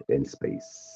in space.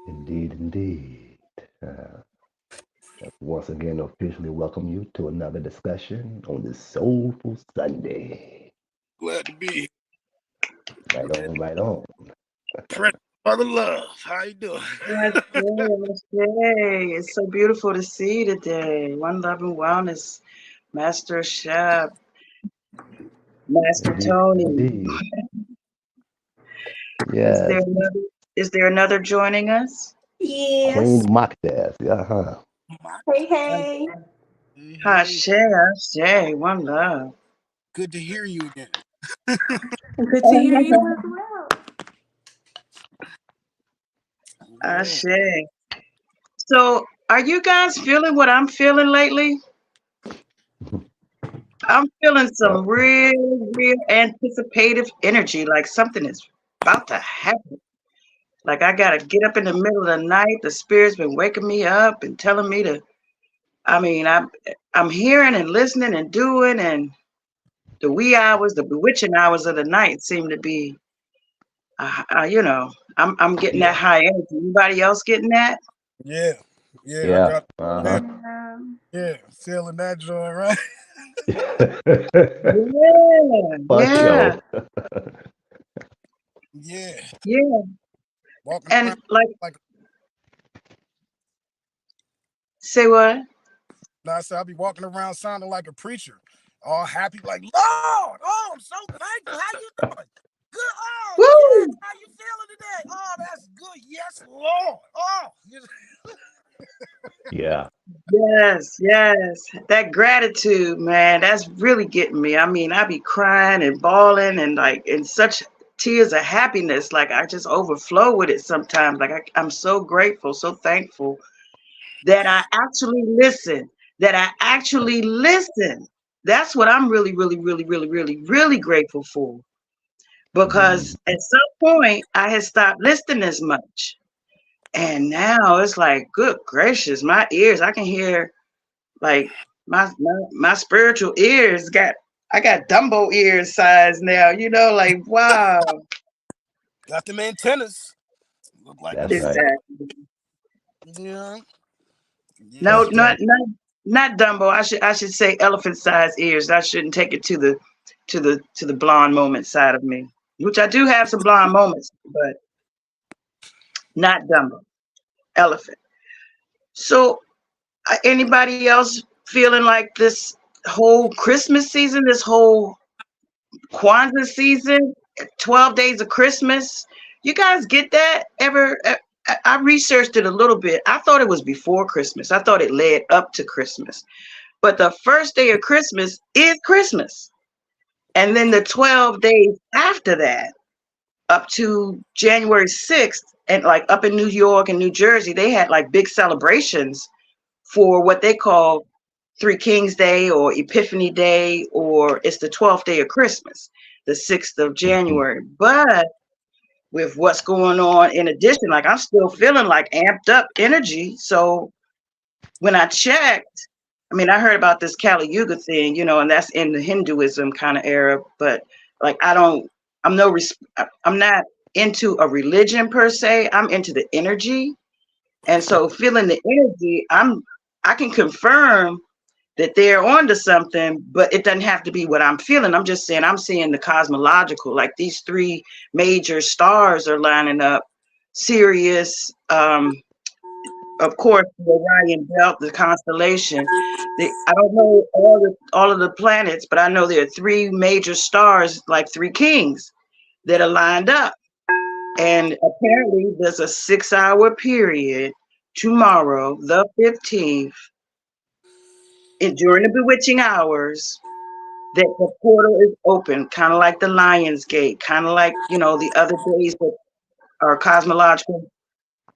Indeed, indeed. Uh, Once again, officially welcome you to another discussion on this Soulful Sunday. Glad to be here. Right on, right on. Press Mother Love. How you doing? It's so beautiful to see you today. One Love and Wellness, Master Chef, Master Indeed, Tony. indeed. Is there Yes, another, is there another joining us? Queen Yes. Mocktails. Uh-huh. Hey, hey. Hey, hey. Hashay, One Love. Good to hear you again. Good to hear you as well. Yeah. Hashay. So, are you guys feeling what I'm feeling lately? I'm feeling Uh, some real anticipative energy, like something is about to happen. Like I gotta get up in the middle of the night. The spirit's been waking me up and telling me to. I mean, I'm hearing and listening and doing, and the wee hours, the bewitching hours of the night seem to be, I'm getting that Yeah. high energy. Anybody else getting that? Yeah. Yeah. I yeah. got Uh-huh. that. Yeah. Yeah. Feeling that joint, right? Yeah, For yeah, sure. Yeah. yeah. Walking And around like, like say what? I said, I'll be walking around sounding like a preacher. All happy, like, Lord, oh, I'm so thankful. How you doing? Good. Oh, yes. Woo! How you feeling today? Oh, that's good. Yes, Lord. Oh, Yeah. Yes, yes. That gratitude, man, that's really getting me. I mean, I be crying and bawling and like in such tears of happiness. Like I just overflow with it sometimes. Like I'm so grateful, so thankful that I actually listen, that I actually listen. That's what I'm really grateful for. Mm, Because at some point I had stopped listening as much. And now it's like, good gracious, my ears, I can hear like my spiritual ears I got Dumbo ears size now, like wow. got them antennas. Look like them. that's right. Exactly. Yeah. No, Yes. That's right. not Dumbo. I should say elephant size ears. I shouldn't take it to the blonde moment side of me, which I do have some blonde moments, but not Dumbo. Elephant. So anybody else feeling like this whole Christmas season, this whole Kwanzaa season, 12 days of Christmas. You guys get that ever? I researched it a little bit. I thought it was before Christmas. I thought it led up to Christmas. But the first day of Christmas is Christmas. And then the 12 days after that, up to January 6th, and like up in New York and New Jersey, they had like big celebrations for what they call Three Kings Day or Epiphany Day, or it's the 12th day of Christmas, the 6th of Mhm. January. But with what's going on in addition, like I'm still feeling like amped up energy. So when I checked, I mean, I heard about this Kali Yuga thing, and that's in the Hinduism kind of era, but like I'm not into a religion per se. I'm into the energy. And so feeling the energy, I can confirm that they're onto something, but it doesn't have to be what I'm feeling. I'm just saying I'm seeing the cosmological, like these three major stars are lining up. Sirius, of course, the Orion Belt, the constellation. I don't know all of the planets, but I know there are three major stars, like three kings, that are lined up. And apparently, there's a 6-hour period tomorrow, the 15th, during the bewitching hours, that the portal is open, kind of like the Lion's Gate, kind of like, the other days that are cosmological,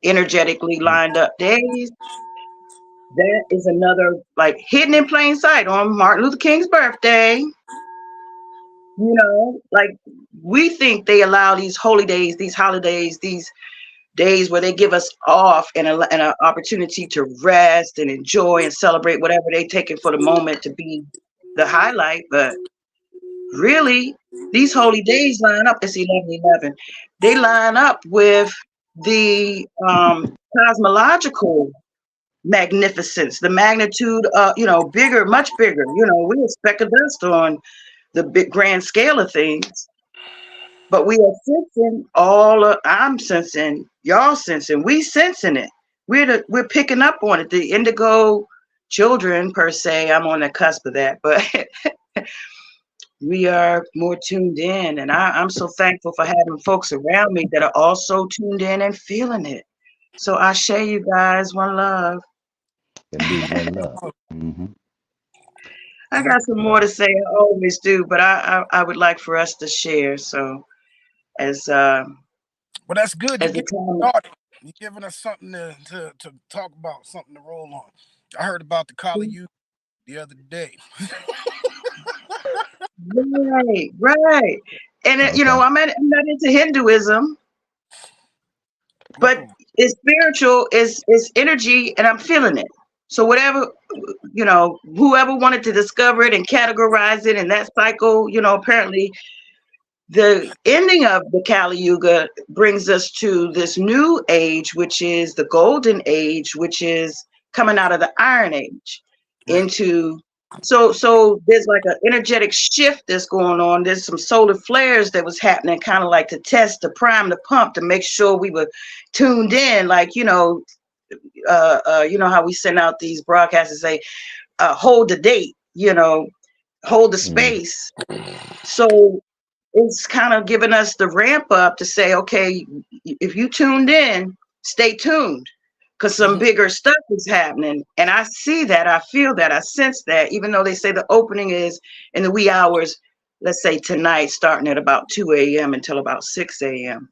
energetically lined up days. That is another, like, hidden in plain sight on Martin Luther King's birthday. Like, we think they allow these holy days, these holidays, these days where they give us off and an opportunity to rest and enjoy and celebrate whatever they take it for the moment to be the highlight. But really, these holy days line up. It's 11/11. They line up with the cosmological magnificence, the magnitude, bigger, much bigger. We expect a dust on the big grand scale of things, but we are sensing I'm sensing, y'all sensing, we sensing it. We're picking up on it. The indigo children, per se, I'm on the cusp of that, but we are more tuned in, and I'm so thankful for having folks around me that are also tuned in and feeling it. So I share you guys, one love. Indeed, one love. Mm-hmm. I got some more to say. I always do, but I would like for us to share. So as Well, that's good. as the time, You're giving us something to talk about, something to roll on. I heard about the Kali Yuga the other day. right, and Okay. I'm not into Hinduism, but it's spiritual, it's energy, and I'm feeling it. So whatever, whoever wanted to discover it and categorize it in that cycle, apparently the ending of the Kali Yuga brings us to this new age, which is the golden age, which is coming out of the Iron Age into. So there's like an energetic shift that's going on. There's some solar flares that was happening, kind of like to test, to prime the pump, to make sure we were tuned in. Like, how we send out these broadcasts and say, hold the date, hold the space. So it's kind of giving us the ramp up to say, okay, if you tuned in, stay tuned, because some bigger stuff is happening. And I see that, I feel that, I sense that, even though they say the opening is in the wee hours, let's say tonight, starting at about 2 a.m. until about 6 a.m.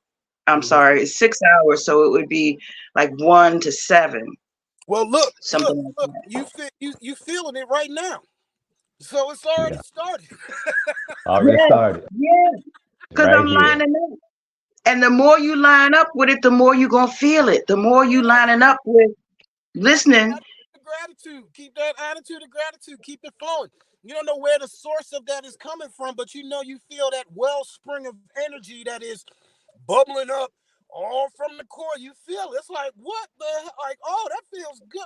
I'm sorry, it's 6 hours, so it would be like 1 to 7. Well, look, Something like that. you feeling it right now. So it's already Yeah. started. Already started. Yeah, because Right I'm here. lining up. And the more you line up with it, the more you're going to feel it. The more you lining up with listening. Gratitude. Keep that attitude of gratitude. Keep it flowing. You don't know where the source of that is coming from, but you feel that wellspring of energy that is bubbling up all from the core. You feel it. It's like, what the hell? Like, oh, that feels good.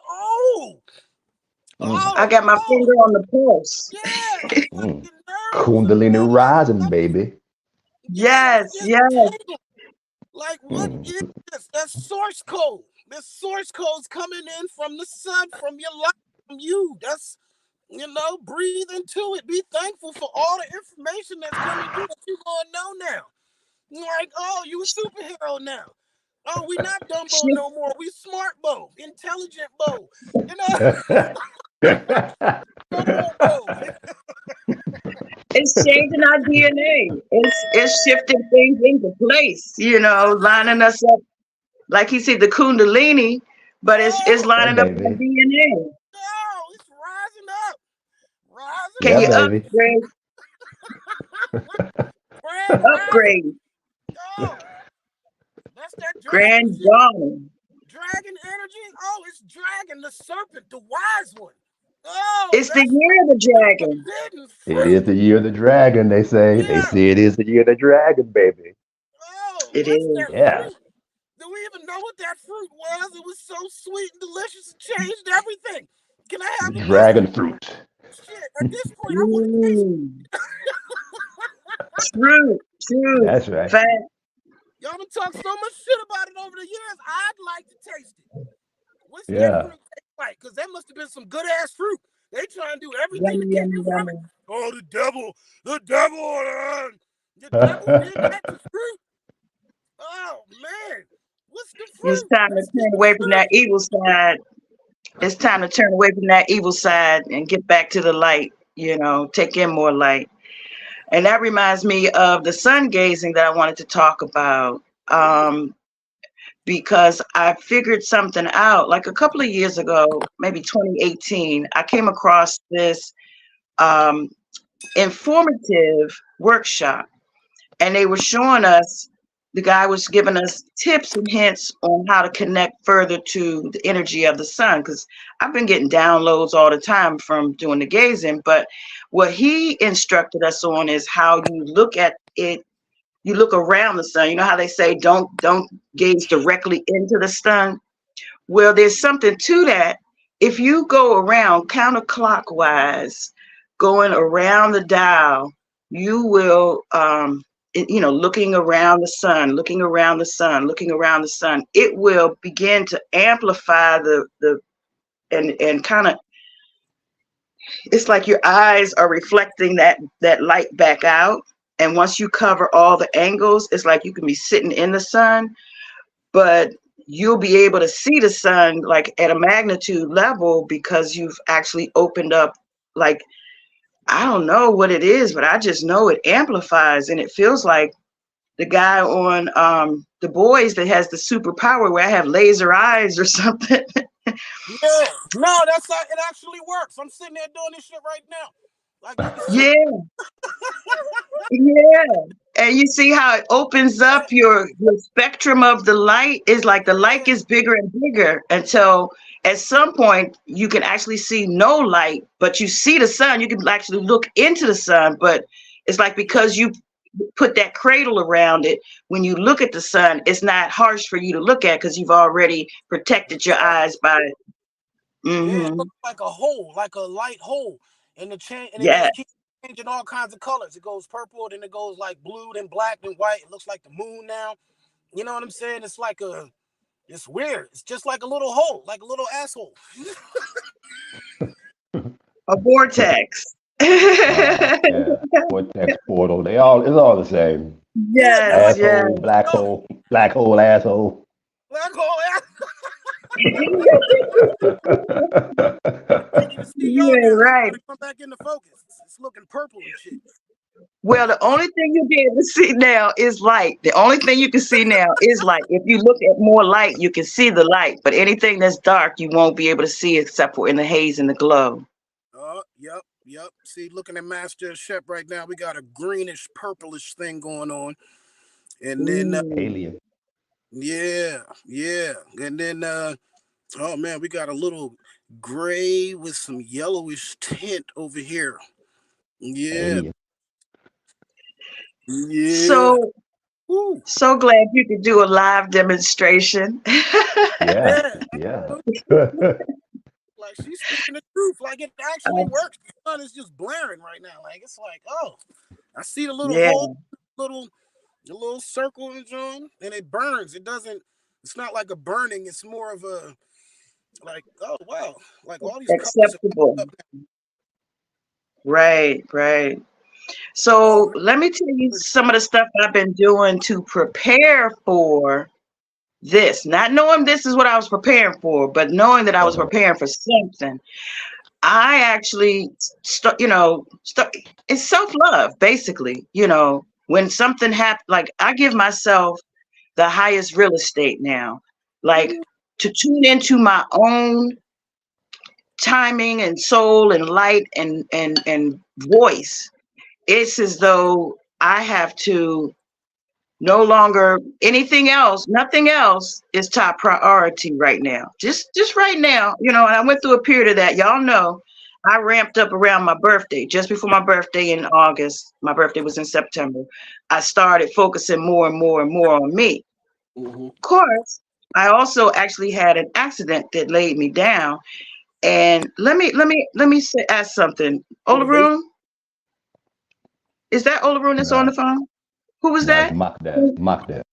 I got my finger on the pulse. Yeah. It's like your nerves are Kundalini bubbling rising, up. baby. Yeah, it's Yes. tangled. Like, what is this? That source code. This source code's coming in from the sun, from your life, from you. That's, breathe into it. Be thankful for all the information that's coming through that you're going to know now. Like, oh, you a superhero now. Oh, we not Dumbo no more. We smart Bo, intelligent Bo. It's changing our DNA. It's shifting things into place, lining us up. Like he said, the Kundalini, but it's Yeah, lining up our baby. DNA. Oh, it's rising up. Rising Can Yeah, you up. baby. upgrade? Oh, that's that dragon Grand shit. Dawn. Dragon energy. Oh, it's dragon, the serpent, the wise one. Oh, It's the that's year of the dragon. forbidden It fruit. is the year of the dragon, they say. They Yeah. say it is the year of the dragon, baby. Oh, It what's is. that Yeah. fruit? Do we even know what that fruit was? It was so sweet and delicious. It changed everything. Can I have a bite? Dragon fruit. Shit. At this point, I want to taste True. That's right. Fact. Y'all done talk so much shit about it over the years. I'd like to taste it. What's that Yeah. fruit taste like? Because that must have been some good ass fruit. They trying to do everything to Yummy, keep yummy, you from it. yummy. Oh, the devil reenacted fruit. Oh man, what's the It's fruit? time to Let's get turn the away from that fruit. evil side. It's time to turn away from that evil side and get back to the light, take in more light. And that reminds me of the sun gazing that I wanted to talk about. Because I figured something out. Like a couple of years ago, maybe 2018, I came across this um, informative workshop, and they were showing us, the guy was giving us tips and hints on how to connect further to the energy of the sun. Because I've been getting downloads all the time from doing the gazing, but what he instructed us on is how you look at it. You look around the sun. You know how they say don't gaze directly into the sun. Well, there's something to that. If you go around counterclockwise, going around the dial, you will, looking around the sun, looking around the sun, looking around the sun, it will begin to amplify and kind of, it's like your eyes are reflecting that light back out. And once you cover all the angles, it's like you can be sitting in the sun, but you'll be able to see the sun like at a magnitude level because you've actually opened up, like, I don't know what it is, but I just know it amplifies, and it feels like the guy on The Boys that has the superpower where I have laser eyes or something. Yeah, no, that's how it actually works. I'm sitting there doing this shit right now. Like you can see. Yeah, yeah. And you see how it opens up your spectrum of the light. Is like the light Yeah, gets bigger and bigger until at some point you can actually see no light, but you see the sun. You can actually look into the sun, but it's like yeah, because you put that cradle around it, when you look at the sun, it's not harsh for you to look at because you've already protected your exactly. eyes by. Yeah, it Mm-hmm. looks like a hole, like a light hole, and the change, and it Yeah, just keeps changing all kinds of colors. It goes purple, then it goes like blue, then black, then white. It looks like the moon now. You know what I'm saying? It's weird. It's just like a little hole, like a little asshole. a vortex. Yeah. Vortex portal. It's all the same. Yeah, just Yes, like yes. Asshole, no black hole, asshole. black hole. I can't even see y'all You're now. Y'all right. gotta come back into focus. It's looking purple and shit. Well, the only thing you'll be able to see now is light. The only thing you can see now is light. If you look at more light, you can see the light. But anything that's dark, you won't be able to see except for in the haze and the glow. Oh, yep, yep. See, looking at Master Shep right now, we got a greenish, purplish thing going on, and then Mm. Alien. yeah, yeah, and then oh man, we got a little gray with some yellowish tint over here. Yeah, Alien. yeah. So, Woo. so glad you could do a live demonstration. Yeah. Yeah, Yeah. absolutely. Like she's speaking the truth. Like it actually works. The sun is just blaring right now. Like it's like, oh, I see the little Yeah, hole, little the little circle and John, and it burns. It doesn't. It's not like a burning. It's more of a like, oh wow, like all these colors are acceptable. up Right, right. now. Oh So man, let me tell you some of the stuff I've been doing to prepare for this. Not knowing this is what I was preparing for, but knowing that I was Uh-huh. preparing for something. I actually, it's self love, basically. When something happens, like I give myself the highest real estate now, like to tune into my own timing and soul and light and voice. It's as though I have to no longer anything else, nothing else is top priority right now. Just right now, and I went through a period of that. Y'all know I ramped up around my birthday, just before my birthday in August. My birthday was in September. I started focusing more and more and more on me. mm-hmm. Of course, I also actually had an accident that laid me down. And let me ask something. Motivation. Olaroon, is that Olaroon that's on Nah, the phone? Who was nah, it's that? mock that. Mock that.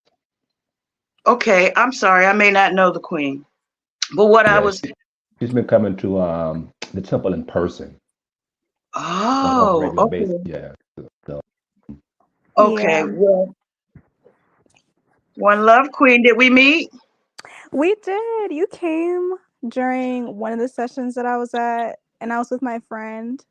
Okay, I'm sorry. I may not know the queen. But what I Yeah, was, she's been coming to the temple in person on a oh, regular basis. okay, Yeah. So, okay. Yeah, Well, One Love Queen, did we meet? We did. You came during one of the sessions that I was at, and I was with my friend.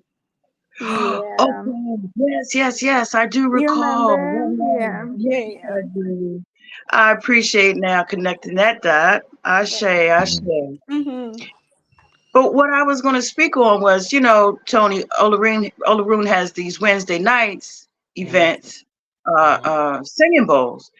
Yeah. Okay, yes, yes, yes, I do You recall. remember? One Love. Yeah. Yes, I do. I appreciate now connecting that dot. Ashe, Ashe. mm, Mm-hmm. But what I was going to speak on was, Tony Olaroon has these Wednesday nights Mhm, events, mhm. singing bowls.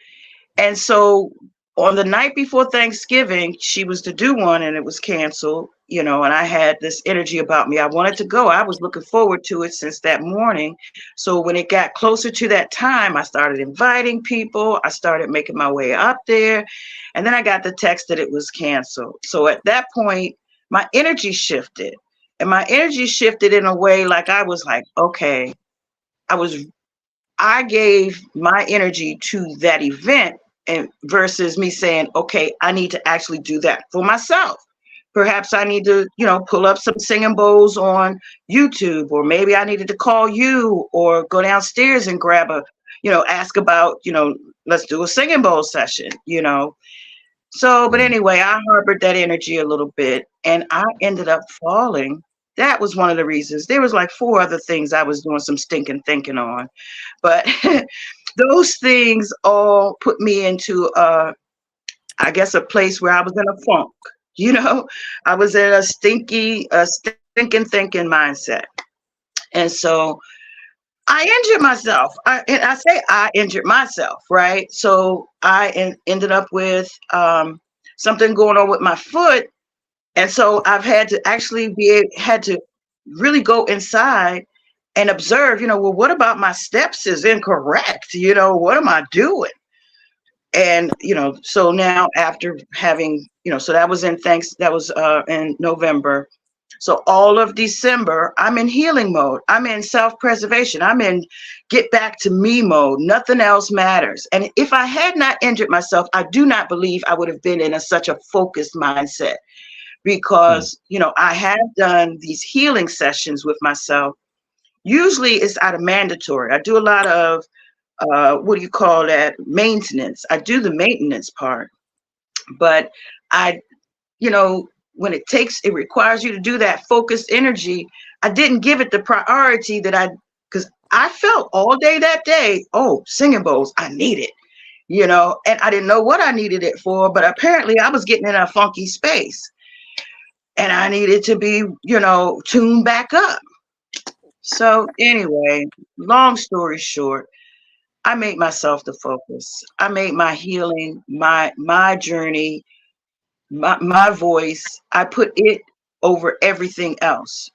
And so on the night before Thanksgiving, she was to do one and it was canceled, and I had this energy about me. I wanted to go. I was looking forward to it since that morning. So when it got closer to that time, I started inviting people. I started making my way up there. And then I got the text that it was canceled. So at that point, my energy shifted. And my energy shifted in a way like I was like, okay, I was I gave my energy to that event and versus me saying, okay, I need to actually do that for myself. Perhaps I need to, pull up some singing bowls on YouTube, or maybe I needed to call you or go downstairs and grab ask about, let's do a singing bowl session. So, but mm, anyway, I harbored that energy a little bit and I ended up falling. That was one of the reasons. There was like four other things I was doing some stinking thinking on, but those things all put me into, I guess, a place where I was in a funk. You know, I was in stinking thinking mindset, and so I injured myself. And I say I injured myself, right? So ended up with something going on with my foot, and so I've had to actually had to really go inside and observe, well, what about my steps is incorrect? What am I doing? And, so now after having, so that was in November. So all of December, I'm in healing mode. I'm in self-preservation. I'm in get back to me mode. Nothing else matters. And if I had not injured myself, I do not believe I would have been in such a focused mindset mm. because, I have done these healing sessions with myself. Usually it's out of mandatory. I do a lot of what do you call that? Maintenance. I do the maintenance part, but I, when it requires you to do that focused energy, I didn't give it the priority because I felt all day that day, oh, singing bowls, I need it, and I didn't know what I needed it for, but apparently I was getting in a funky space and I needed to be, tuned back up. So anyway, long story short, I made myself the focus. I made my healing, my journey, my voice. I put it over everything else.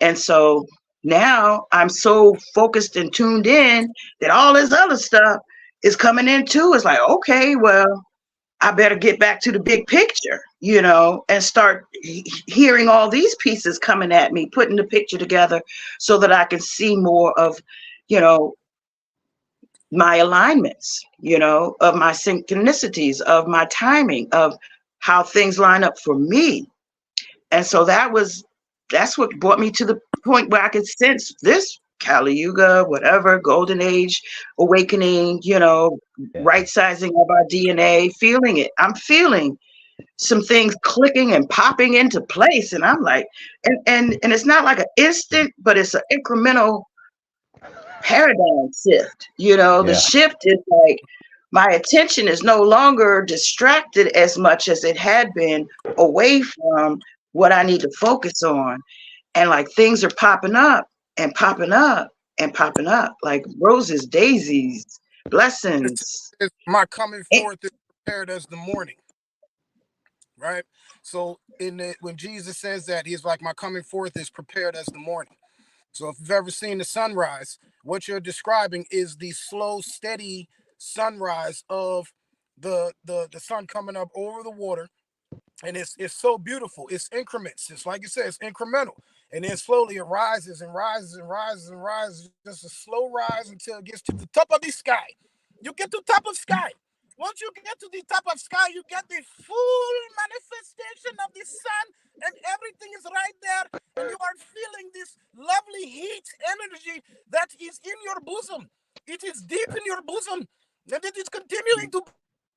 And so now I'm so focused and tuned in that all this other stuff is coming in too. It's like, okay, well, I better get back to the big picture, and start hearing all these pieces coming at me, putting the picture together so that I can see more of, you know, my alignments, of my synchronicities, of my timing, of how things line up for me. And so that's what brought me to the point where I could sense this Kali Yuga, whatever, golden age, awakening, Yeah. right sizing of our DNA, feeling it. I'm feeling some things clicking and popping into place. And I'm like, and it's not like an instant, but it's an incremental paradigm shift. The Yeah. shift is like my attention is no longer distracted as much as it had been away from what I need to focus on. And like things are popping up and popping up and popping up like roses, daisies, It's, blessings. it's my coming Eh, forth is prepared as the morning, right? So when Jesus says that, he's like, my coming forth is prepared as the morning. So if you've ever seen the sunrise, what you're describing is the slow, steady sunrise of the sun coming up over the water, and it's so beautiful. It's increments. It's like you said, it's incremental, and then slowly it rises and rises and rises and rises. Just a slow rise until it gets to the top of the sky. You get to the top of the sky. Once you get to the top of sky, you get the full manifestation of the sun, and everything is right there, and you are feeling this lovely heat energy that is in your bosom. It is deep in your bosom, and it is continuing to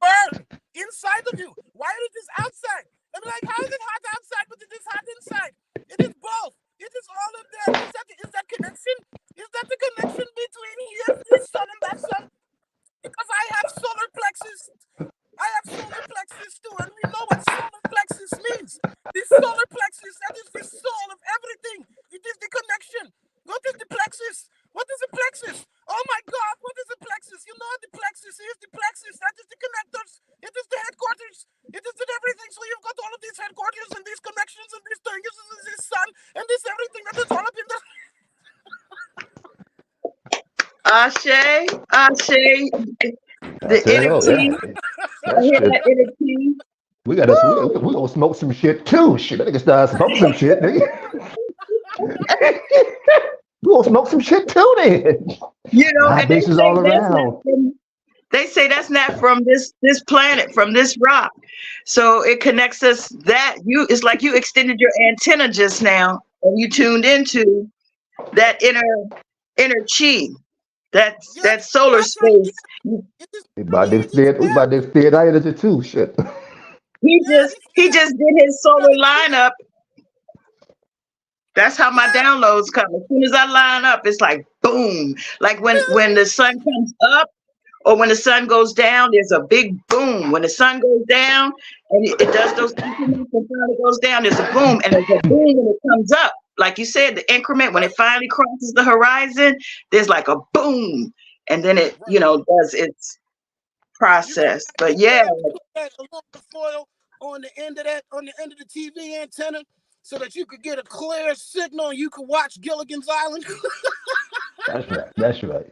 burn inside of you while it is outside. I'm like, how is it hot outside, but it is hot inside? It is both. It is all of that. Is that connection? Is that the connection between here, this sun, and that sun? Because I have solar plexus. I have solar plexus too, and we know what solar plexus means. The solar plexus, that is the soul of everything. It is the connection. What is the plexus? What is the plexus? Oh my God, what is the plexus? You know what the plexus is? The plexus, that is the connectors. It is the headquarters. It is in everything. So you've got all of these headquarters and these connections and these things and this sun and this everything that is all up in the... Ashe, Ashe, I the said, inner oh key. yeah, I that hear shit. that inner key. We got us. We gonna smoke some shit too. Shit, that nigga start smoking some shit. Nigga. We gonna smoke some shit too then. You know, and they Vibrations say all that's not around. from, they say that's not from this planet, from this rock. So it connects us that you it's like you extended your antenna just now and you tuned into that inner chi, Yes, that solar that's right. space. It is We for about me. to It is extend. We there. about to extend our energy too. Shit. He Yeah, just it's he there. just did his You know, solar it's there. lineup. That's how my Yeah, downloads come. As soon as I line up, it's like boom. Like when the sun comes up or when the sun goes down, there's a big boom. When the sun goes down and it does those increments and finally goes down, there's a boom. And there's a boom when it comes up. Like you said, the increment, when it right, finally crosses the horizon, there's like a boom. And then it, right. does its You go process. back in But yeah, time, put that aluminum foil on the end of that, on the end of the TV antenna, so that you could get a clear signal and you could watch Gilligan's Island. That's right. That's right.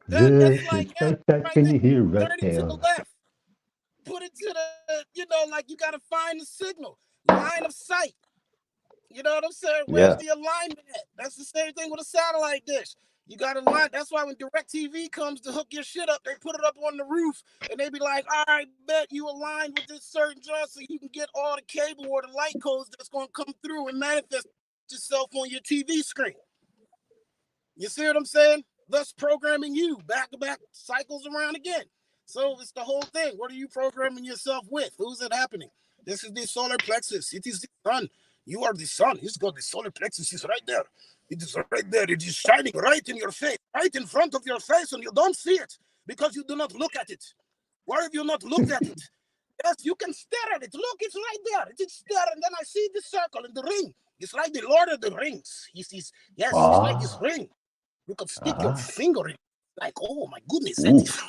That's This like, is yeah, right back right in there. your here right Turn it to the now. left. Put it to the, like you got to find the signal, line of sight. You know what I'm saying? Where's Yeah. the alignment at? That's the same thing with a satellite dish. You got to line. That's why when DirecTV comes to hook your shit up, they put it up on the roof and they be like, all right, bet you aligned with this certain joint so you can get all the cable or the light codes that's going to come through and manifest itself on your TV screen. You see what I'm saying? Thus programming you back to back cycles around again. So it's the whole thing. What are you programming yourself with? Who's it happening? This is the solar plexus. It is the sun. You are the sun. It's got the solar plexus is right there. It is right there. It is shining right in your face, right in front of your face, and you don't see it because you do not look at it. Why have you not looked at it? Yes, you can stare at it. Look, it's right there. It is there, and then I see the circle and the ring. It's like the Lord of the Rings. Yes, it's like this Ah. ring. You could stick your Uh-huh. finger in. Like, oh my goodness, that Ooh. is.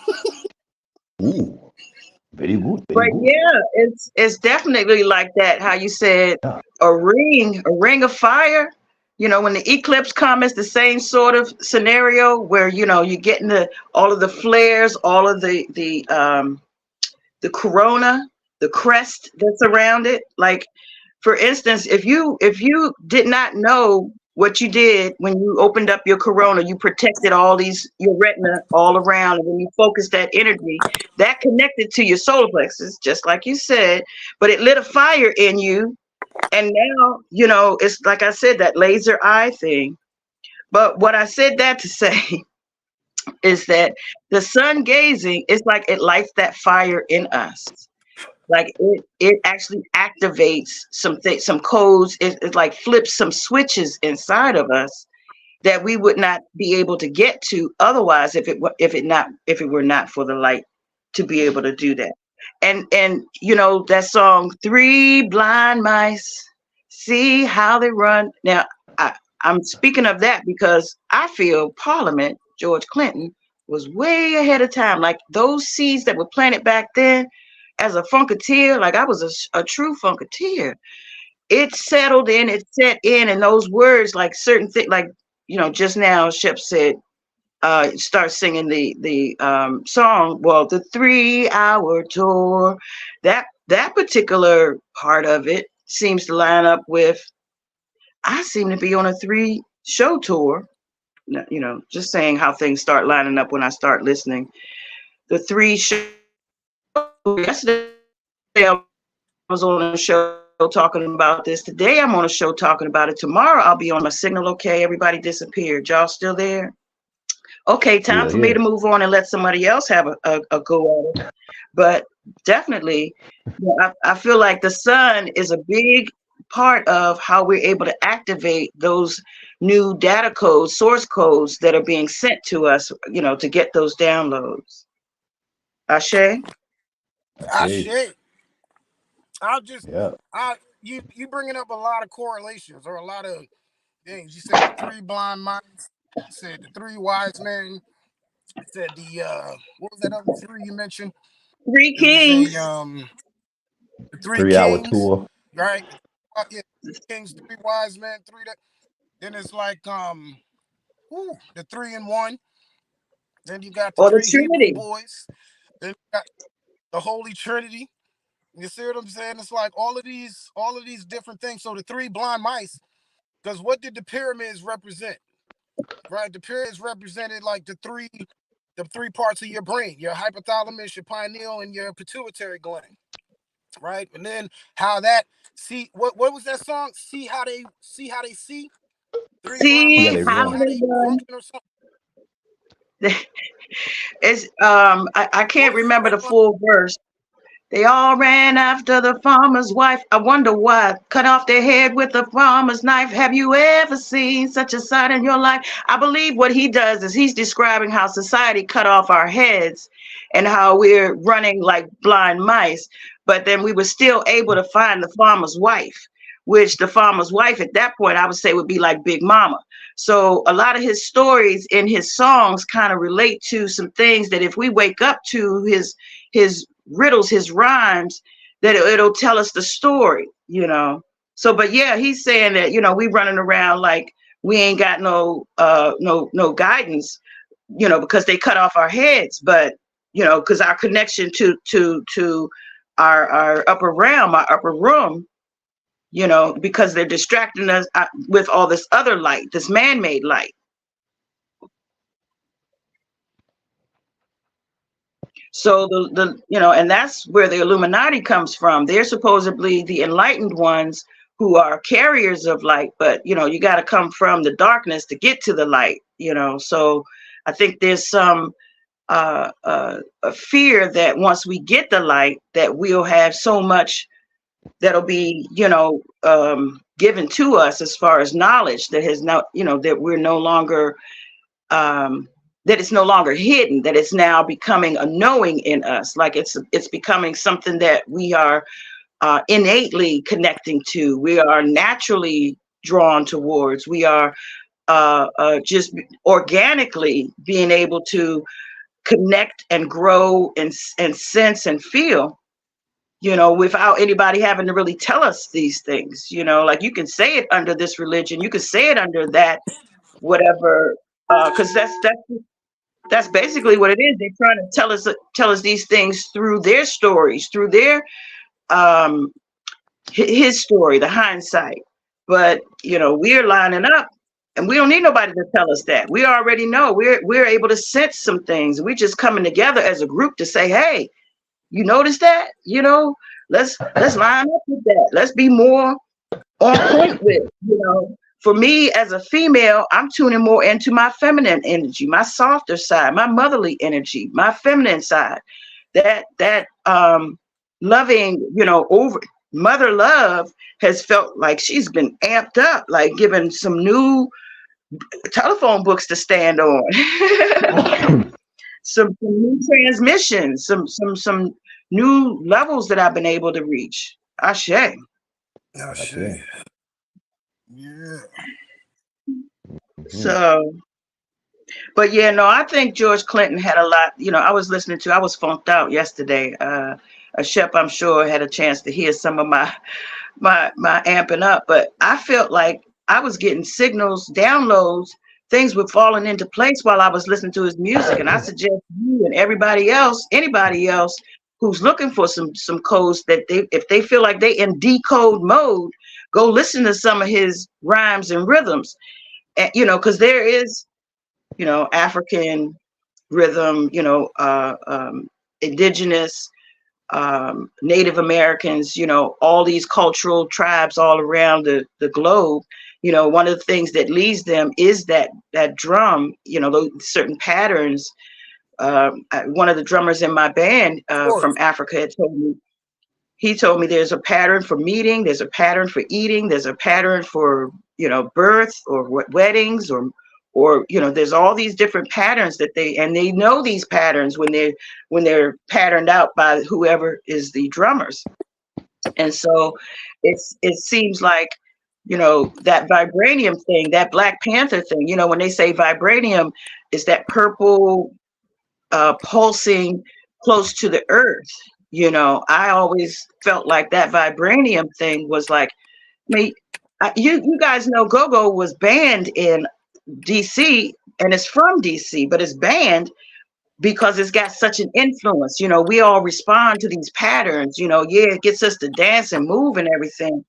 Ooh. Very good. Very but good. yeah, it's definitely like that. How you said Yeah. a ring of fire. When the eclipse comes, it's the same sort of scenario where you're getting all of the flares, all of the corona, the crest that's around it. Like, for instance, if you did not know what you did when you opened up your corona, you protected your retina all around, and when you focused that energy, that connected to your solar plexus, just like you said, but it lit a fire in you. And now, it's like I said, that laser eye thing. But what I said that to say is that the sun gazing is like it lights that fire in us. Like it actually activates some codes. It like flips some switches inside of us that we would not be able to get to otherwise if it were not for the light to be able to do that. And that song, Three Blind Mice, see how they run. Now I'm speaking of that because I feel Parliament, George Clinton, was way ahead of time. Like those seeds that were planted back then, as a funketeer, like I was a true funketeer. It settled in, it set in, and those words, like certain things, like just now, Shep said, start singing the song. Well, the 3-hour tour, that particular part of it seems to line up with. I seem to be on a 3-show tour. Just saying how things start lining up when I start listening. the three yesterday I was on a show talking about this. Today I'm on a show talking about it. Tomorrow I'll be on my signal. Okay, everybody disappeared. Y'all still there? Okay, time Still for me to here. move on and let somebody else have a go at it. But definitely, I feel like the sun is a big part of how we're able to activate those new data codes, source codes that are being sent to us, to get those downloads. Ashe? I Hey, shit. I'll just yeah. I you bringing up a lot of correlations or a lot of things. You said the three blind mice. You said the three wise men. You said the what was that other three you mentioned? Three It was a kings. the three 3 hour kings, tour. right? Yeah, kings, three wise men, three that. Then it's like the three in one. Then you got the Or the three Hebrew Trinity. boys. Then you got the Holy Trinity. You see what I'm saying? It's like all of these different things. So the three blind mice, because what did the pyramids represent? Right? The pyramids represented like the three parts of your brain, your hypothalamus, your pineal, and your pituitary gland. Right? And then how that see what was that song? See how they see? Three blind See how See mice, they see how run. how they they run. function or something. It's I What can't was the remember three the blind full verse. They all ran after the farmer's wife. I wonder why. Cut off their head with a farmer's knife. Have you ever seen such a sight in your life? I believe what he does is he's describing how society cut off our heads and how we're running like blind mice. But then we were still able to find the farmer's wife, which the farmer's wife at that point I would say would be like Big Mama. So a lot of his stories in his songs kind of relate to some things that if we wake up to his riddles, his rhymes, that it'll tell us the story. So, but yeah, he's saying that we running around like we ain't got no guidance, because they cut off our heads, but because our connection to our upper realm, our upper room, because they're distracting us with all this other light, this man-made light. So and that's where the Illuminati comes from. They're supposedly the enlightened ones who are carriers of light, but you got to come from the darkness to get to the light. So I think there's some a fear that once we get the light, that we'll have so much that'll be given to us as far as knowledge that has now that we're no longer that it's no longer hidden, that it's now becoming a knowing in us, like it's becoming something that we are innately connecting to, we are naturally drawn towards, we are just organically being able to connect and grow and sense and feel, without anybody having to really tell us these things. Like you can say it under this religion, you can say it under that, whatever, because that's basically what it is. They're trying to tell us these things through their stories, through their um his story, the hindsight. But we're lining up, and we don't need nobody to tell us that. We already know. We're able to sense some things. We're just coming together as a group to say, hey, you notice that? Let's line up with that. Let's be more on point with, for me as a female, I'm tuning more into my feminine energy, my softer side, my motherly energy, my feminine side. That loving, over mother love has felt like she's been amped up, like given some new telephone books to stand on. some new transmissions, some new levels that I've been able to reach. Ashe. Oh I see. shit. Yeah. Mhm. So, but yeah, no, I think George Clinton had a lot. I was funked out yesterday. A Shep, I'm sure, had a chance to hear some of my amping up, but I felt like I was getting signals, downloads, things were falling into place while I was listening to his music. And I suggest you and anybody else who's looking for some codes, that if they feel like they in decode mode, go listen to some of his rhymes and rhythms. And, because there is, African rhythm, indigenous, Native Americans, all these cultural tribes all around the globe. One of the things that leads them is that drum, those certain patterns. One of the drummers in my band from Course. Africa had told me, he told me there's a pattern for meeting, there's a pattern for eating, there's a pattern for, birth or weddings or there's all these different patterns that they know these patterns when they're patterned out by whoever is the drummers. And so it seems like, that vibranium thing, that Black Panther thing, when they say vibranium is that purple pulsing close to the earth. I always felt like that vibranium thing was like, I mean, you guys know Go-Go was banned in DC, and it's from DC, but it's banned because it's got such an influence. We all respond to these patterns. Yeah, it gets us to dance and move and everything,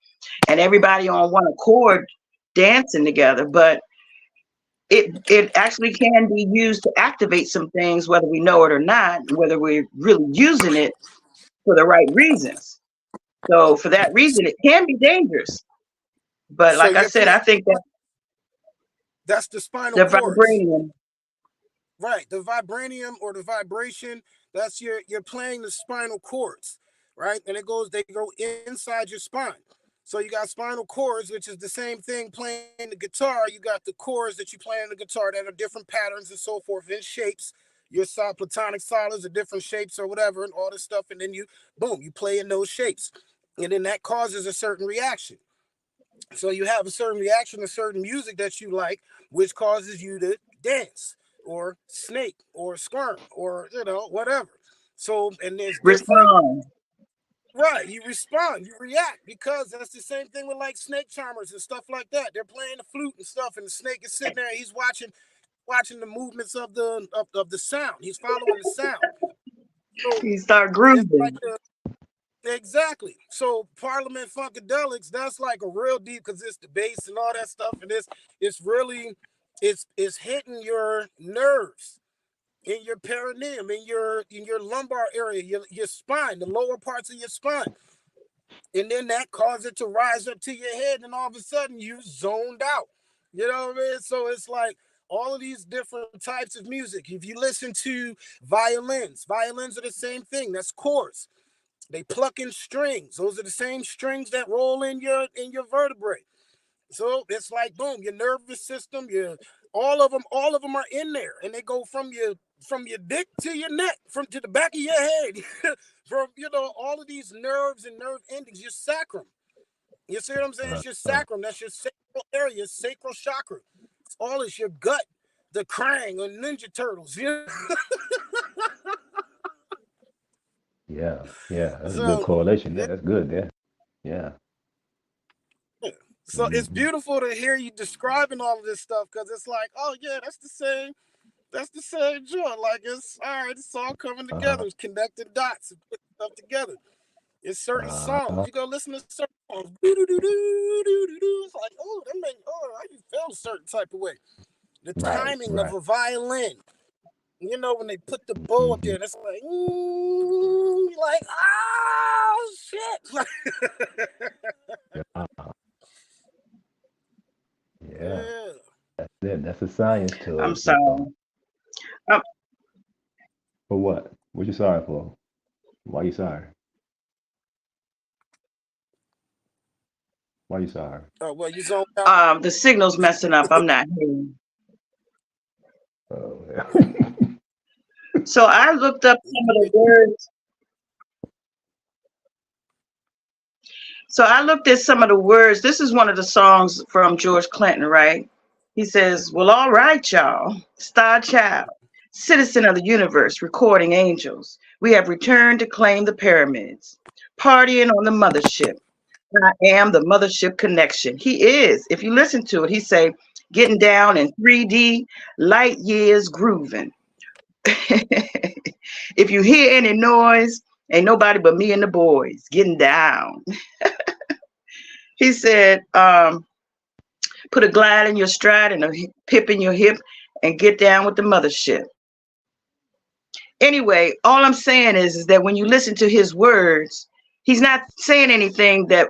and everybody on one accord dancing together. But it actually can be used to activate some things, whether we know it or not, whether we're really using it for the right reasons. So for that reason, it can be dangerous. But So like I you're said, playing. I think that That's the spinal the cords. vibranium. Right, the vibranium or the vibration, that's you're playing the spinal cords, right? And they go inside your spine. So you got spinal cords, which is the same thing playing the guitar. You got the chords that you play on the guitar that are different patterns and so forth in shapes. Your platonic solids are different shapes or whatever, and all this stuff. And then boom, you play in those shapes. And then that causes a certain reaction. So you have a certain reaction to certain music that you like, which causes you to dance or snake or squirm or whatever. So and there's different. Respond. Right, you respond, you react, because that's the same thing with like snake charmers and stuff like that. They're playing the flute and stuff, and the snake is sitting there. He's watching the movements of the sound. He's following the sound. So You start it's like grooving. exactly. So Parliament Funkadelics, that's like a real deep, because it's the bass and all that stuff, and it's really it's hitting your nerves in your perineum, in your lumbar area, your spine, the lower parts of your spine. And then that caused it to rise up to your head, and all of a sudden you zoned out. You know what I mean? So it's like all of these different types of music. If you listen to violins are the same thing. That's chords. They pluck in strings. Those are the same strings that roll in your vertebrae. So it's like boom, your nervous system, your all of them are in there, and they go from your dick to your neck, from to the back of your head, from all of these nerves and nerve endings, your sacrum. You see what I'm saying? Uh, It's your uh, sacrum. That's your sacral area, sacral chakra. It's all is your gut, the Krang or Ninja Turtles. yeah, yeah. That's a good So correlation there. That's good there. Yeah. so it's Hmm. beautiful to hear you describing all of this stuff, because it's like, oh yeah, that's the same. That's the same joint. Like it's all right. It's all coming together. Uh-huh. It's connecting dots and putting stuff together. It's certain songs. Uh-huh. You go listen to certain songs. Do do do do do do do. It's like, oh, that make I just feel a certain type of way. The Right, timing of right. a violin. When they put the bow up Hmm. there, and it's like, you're like, oh shit. Yeah. Yeah. Yeah. That's it. That's a science to I'm it. sorry. Um, For what? What you sorry for? Why you sorry? Why you sorry? Oh well, you zoned out. the signal's messing up. I'm not hearing. Oh, yeah. So I looked up some of the words. So I looked at some of the words. This is one of the songs from George Clinton, right? He says, "Well, all right, y'all. Star Child, citizen of the universe, recording angels. We have returned to claim the pyramids. Partying on the mothership. I am the mothership connection." He is. If you listen to it, he say, "Getting down in 3D, light years grooving." If you hear any noise, ain't nobody but me and the boys getting down. He said, "Put a glide in your stride and a pip in your hip and get down with the mothership." Anyway, all I'm saying is that when you listen to his words, he's not saying anything that,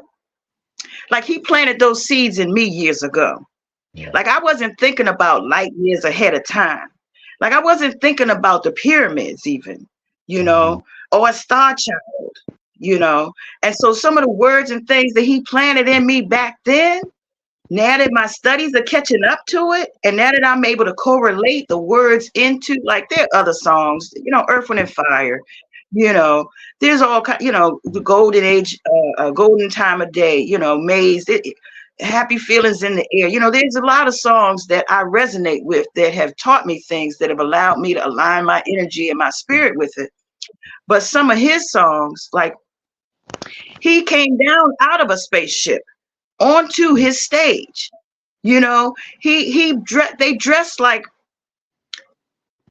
like, he planted those seeds in me years ago. Yeah. Like, I wasn't thinking about light years ahead of time. Like, I wasn't thinking about the pyramids even, Mm-hmm. or a star child, And so some of the words and things that he planted in me back then, now that my studies are catching up to it, and now that I'm able to correlate the words into, like, there are other songs, Earth, Wind, and Fire, there's all kind, the golden age, golden time of day, Maze, happy feelings in the air. There's a lot of songs that I resonate with that have taught me things that have allowed me to align my energy and my spirit with it. But some of his songs, like, he came down out of a spaceship onto his stage. They dressed like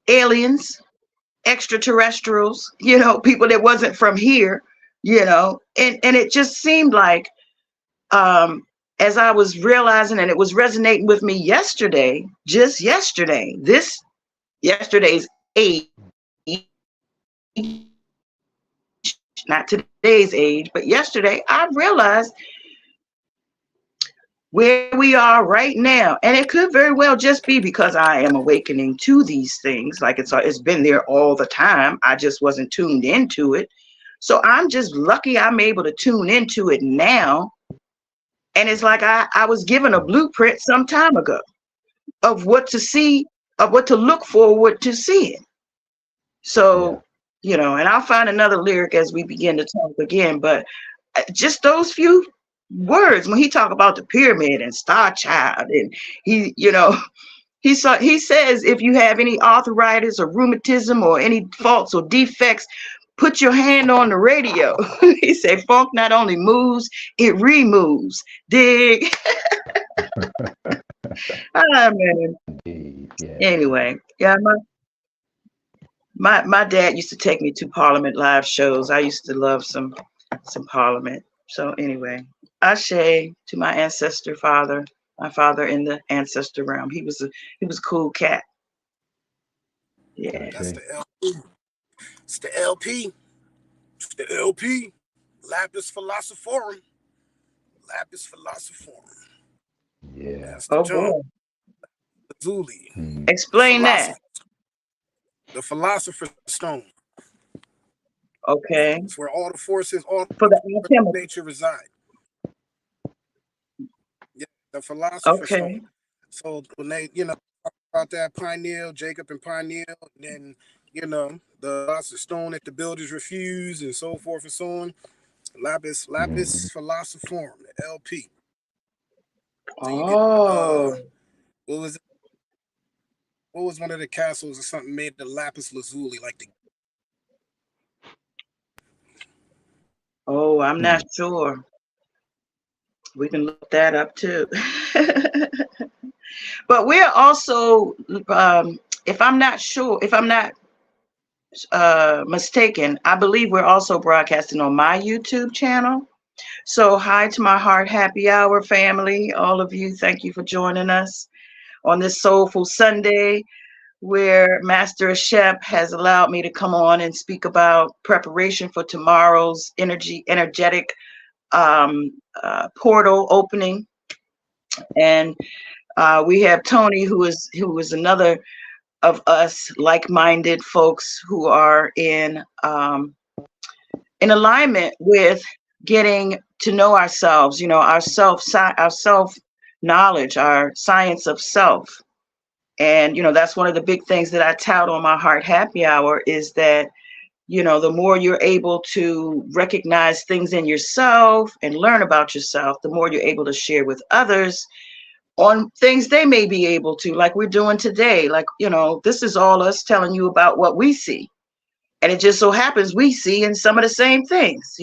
aliens, extraterrestrials, people that wasn't from here, and it just seemed like, as I was realizing, and it was resonating with me yesterday, just yesterday, yesterday's age, not today's age, but yesterday, I realized where we are right now. And it could very well just be because I am awakening to these things. Like, it's been there all the time. I just wasn't tuned into it. So I'm just lucky I'm able to tune into it now. And it's like I was given a blueprint some time ago of what to see, of what to look forward to seeing. So, and I'll find another lyric as we begin to talk again. But just those few words, when he talk about the pyramid and star child, and he says, if you have any arthritis or rheumatism or any faults or defects, put your hand on the radio. He said, funk not only moves, it removes. Dig. Ah, man. Indeed. Yeah. Anyway, yeah, my dad used to take me to Parliament live shows. I used to love some Parliament. So anyway, Ashe to my ancestor father, my father in the ancestor realm. He was a cool cat. Yeah. That's the LP. It's the LP. It's the LP. Lapis Philosophorum. Lapis Philosophorum. Yeah. That's the boy. Lazuli. Explain that. The Philosopher's Stone. Okay. It's where all the forces, all for the nature reside. Yeah, the Philosopher's Stone. So when they, talk about that pineal, Jacob and pineal, and then, the Philosopher's Stone that the builders refuse, and so forth and so on. Lapis Philosophorum, the LP. So what was it? What was one of the castles or something made of lapis lazuli, like the? Oh, I'm not sure. We can look that up too. But we're also, if I'm not mistaken, I believe we're also broadcasting on my YouTube channel. So hi to my Heart Happy Hour family, all of you. Thank you for joining us on this Soulful Sunday, where Master Shep has allowed me to come on and speak about preparation for tomorrow's energetic portal opening. And we have Tony, who is another of us like-minded folks who are in alignment with getting to know ourselves, our self knowledge, our science of self. And, that's one of the big things that I tout on my Heart Happy Hour is that, the more you're able to recognize things in yourself and learn about yourself, the more you're able to share with others on things they may be able to, like we're doing today. Like, this is all us telling you about what we see. And it just so happens we see in some of the same things,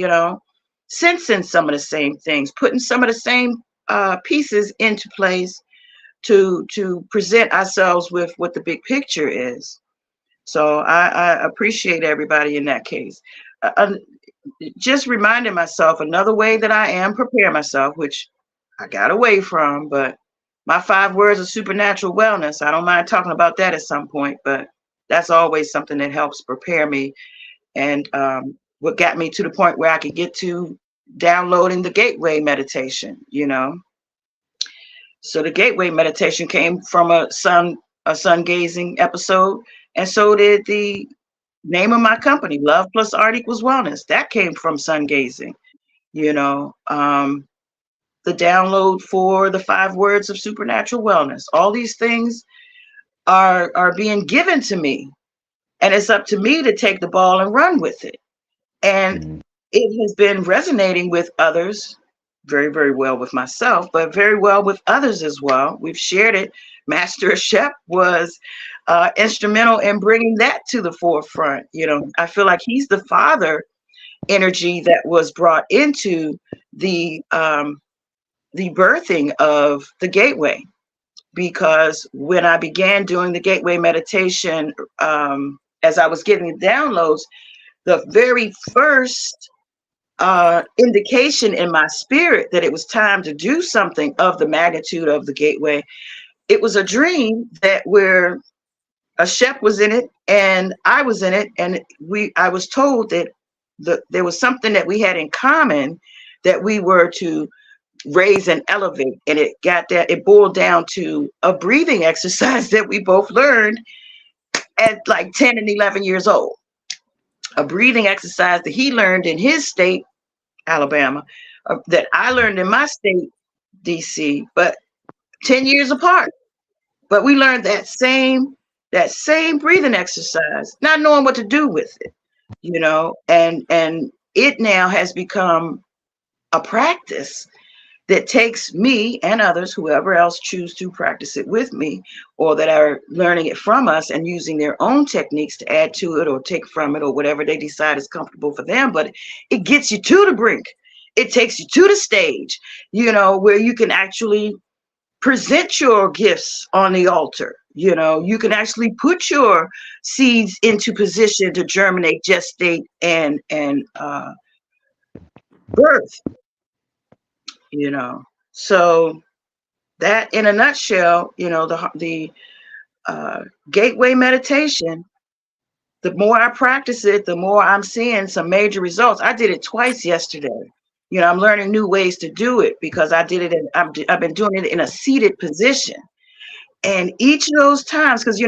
sensing some of the same things, putting some of the same pieces into place to present ourselves with what the big picture is. So I appreciate everybody in that case. Just reminding myself another way that I am preparing myself, which I got away from, but my 5 words of supernatural wellness, I don't mind talking about that at some point, but that's always something that helps prepare me. And what got me to the point where I could get to downloading the gateway meditation, So the gateway meditation came from a sun gazing episode, and so did the name of my company, Love+Art equals Wellness. That came from sun gazing, the download for the 5 words of supernatural wellness. All these things are being given to me, and it's up to me to take the ball and run with it. And it has been resonating with others very, very well with myself, but very well with others as well. We've shared it. Master Shep was instrumental in bringing that to the forefront. I feel like he's the father energy that was brought into the birthing of the gateway, because when I began doing the gateway meditation, as I was getting the downloads, the very first indication in my spirit that it was time to do something of the magnitude of the gateway, it was a dream where a chef was in it and I was in it, and I was told that there was something that we had in common that we were to raise and elevate, and it boiled down to a breathing exercise that we both learned at like 10 and 11 years old. A breathing exercise that he learned in his state, Alabama, that I learned in my state, DC, but 10 years apart. But we learned that same breathing exercise, not knowing what to do with it, and it now has become a practice that takes me and others, whoever else choose to practice it with me, or that are learning it from us and using their own techniques to add to it or take from it, or whatever they decide is comfortable for them. But it gets you to the brink. It takes you to the stage, where you can actually present your gifts on the altar. You can actually put your seeds into position to germinate, gestate, and birth. So that, in a nutshell, the gateway meditation, the more I practice it, the more I'm seeing some major results. I did it twice yesterday. I'm learning new ways to do it because I did it I've been doing it in a seated position. And each of those times, because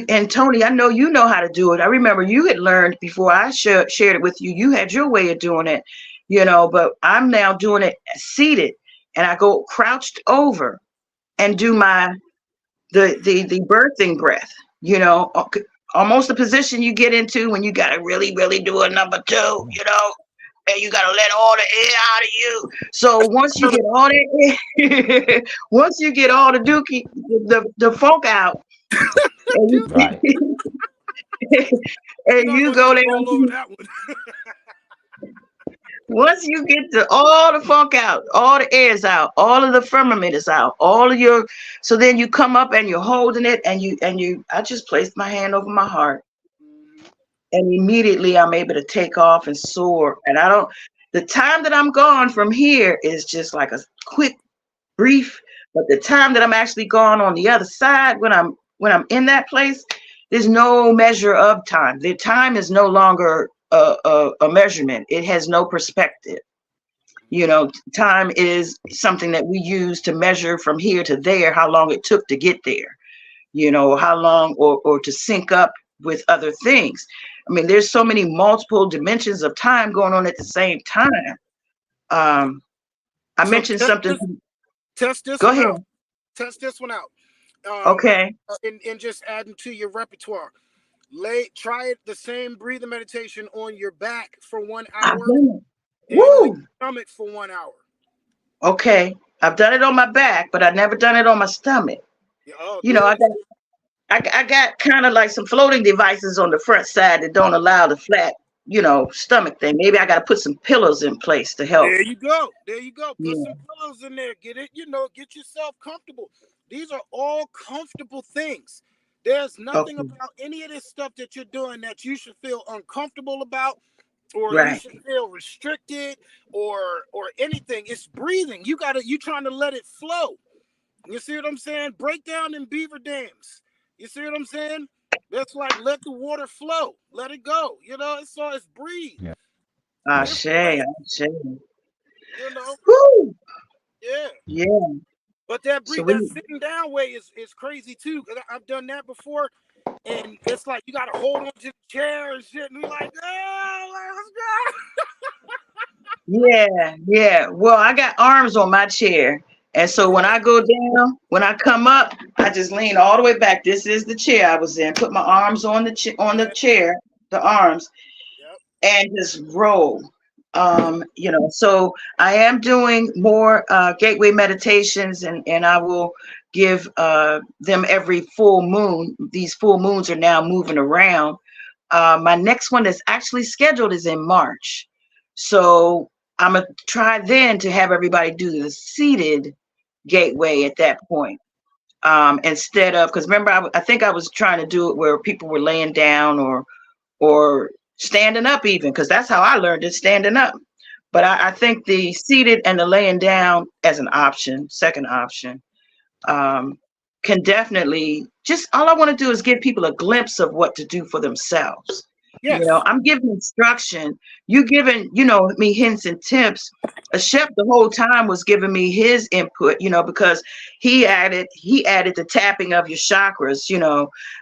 and Tony, I know you know how to do it. I remember you had learned before I shared it with you. You had your way of doing it, but I'm now doing it seated, and I go crouched over and do the birthing breath, almost the position you get into when you got to really, really do a number 2, and you got to let all the air out of you. So once you get all that air, once you get all the dookie, the funk out, and you, Right. and you go there. All over that one. Once you get all the funk out, all the air's out, all of the firmament is out, so then you come up and you're holding it, and I just placed my hand over my heart, and immediately I'm able to take off and soar. And the time that I'm gone from here is just like a quick, brief, but the time that I'm actually gone on the other side, when I'm in that place, there's no measure of time. The time is no longer a measurement. It has no perspective. Time is something that we use to measure from here to there, how long it took to get there, how long, or to sync up with other things. I mean, there's so many multiple dimensions of time going on at the same time. I mentioned something. Test this Go one ahead. out. Test this one out. Okay. And just adding to your repertoire. Try it, the same breathing meditation on your back for 1 hour, and on your stomach for 1 hour. Okay, I've done it on my back, but I've never done it on my stomach. I got kind of like some floating devices on the front side that don't allow the flat, stomach thing. Maybe I got to put some pillows in place to help. There you go. Put some pillows in there. Get yourself comfortable. These are all comfortable things. There's nothing about any of this stuff that you're doing that you should feel uncomfortable about, or you should feel restricted, or anything. It's breathing. You trying to let it flow. You see what I'm saying? Break down in beaver dams. You see what I'm saying? It's like let the water flow, let it go. You know, it's breathe. Yeah. Yeah. Ashe, Different way, ashe. you know. Woo! Yeah. Yeah. But that So that we, sitting down way is crazy too. Cause I've done that before, and it's like you gotta hold on to the chair and shit, and you're like, oh, like, let's yeah, yeah. Well, I got arms on my chair. And so go. when Yeah, I go down, when I come up, I just lean all the way back. This is the chair I was in. Put my arms on the yeah, chair, the arms, yep, and just roll. So I am doing more gateway meditations, and I will give them every full moon. These full moons are now moving around. My next one that's actually scheduled is in March. So I'm going to try then to have everybody do the seated gateway at that point. Instead of, because remember, I think I was trying to do it where people were laying down or standing up even, because that's how I learned it, standing up. But I think the seated and the laying down as an option, second option, um, can definitely just all I want to do is give people a glimpse of what to do for themselves. yes, I'm giving instruction. You giving, me hints and tips. A chef the whole time was giving me his input, because he added the tapping of your chakras,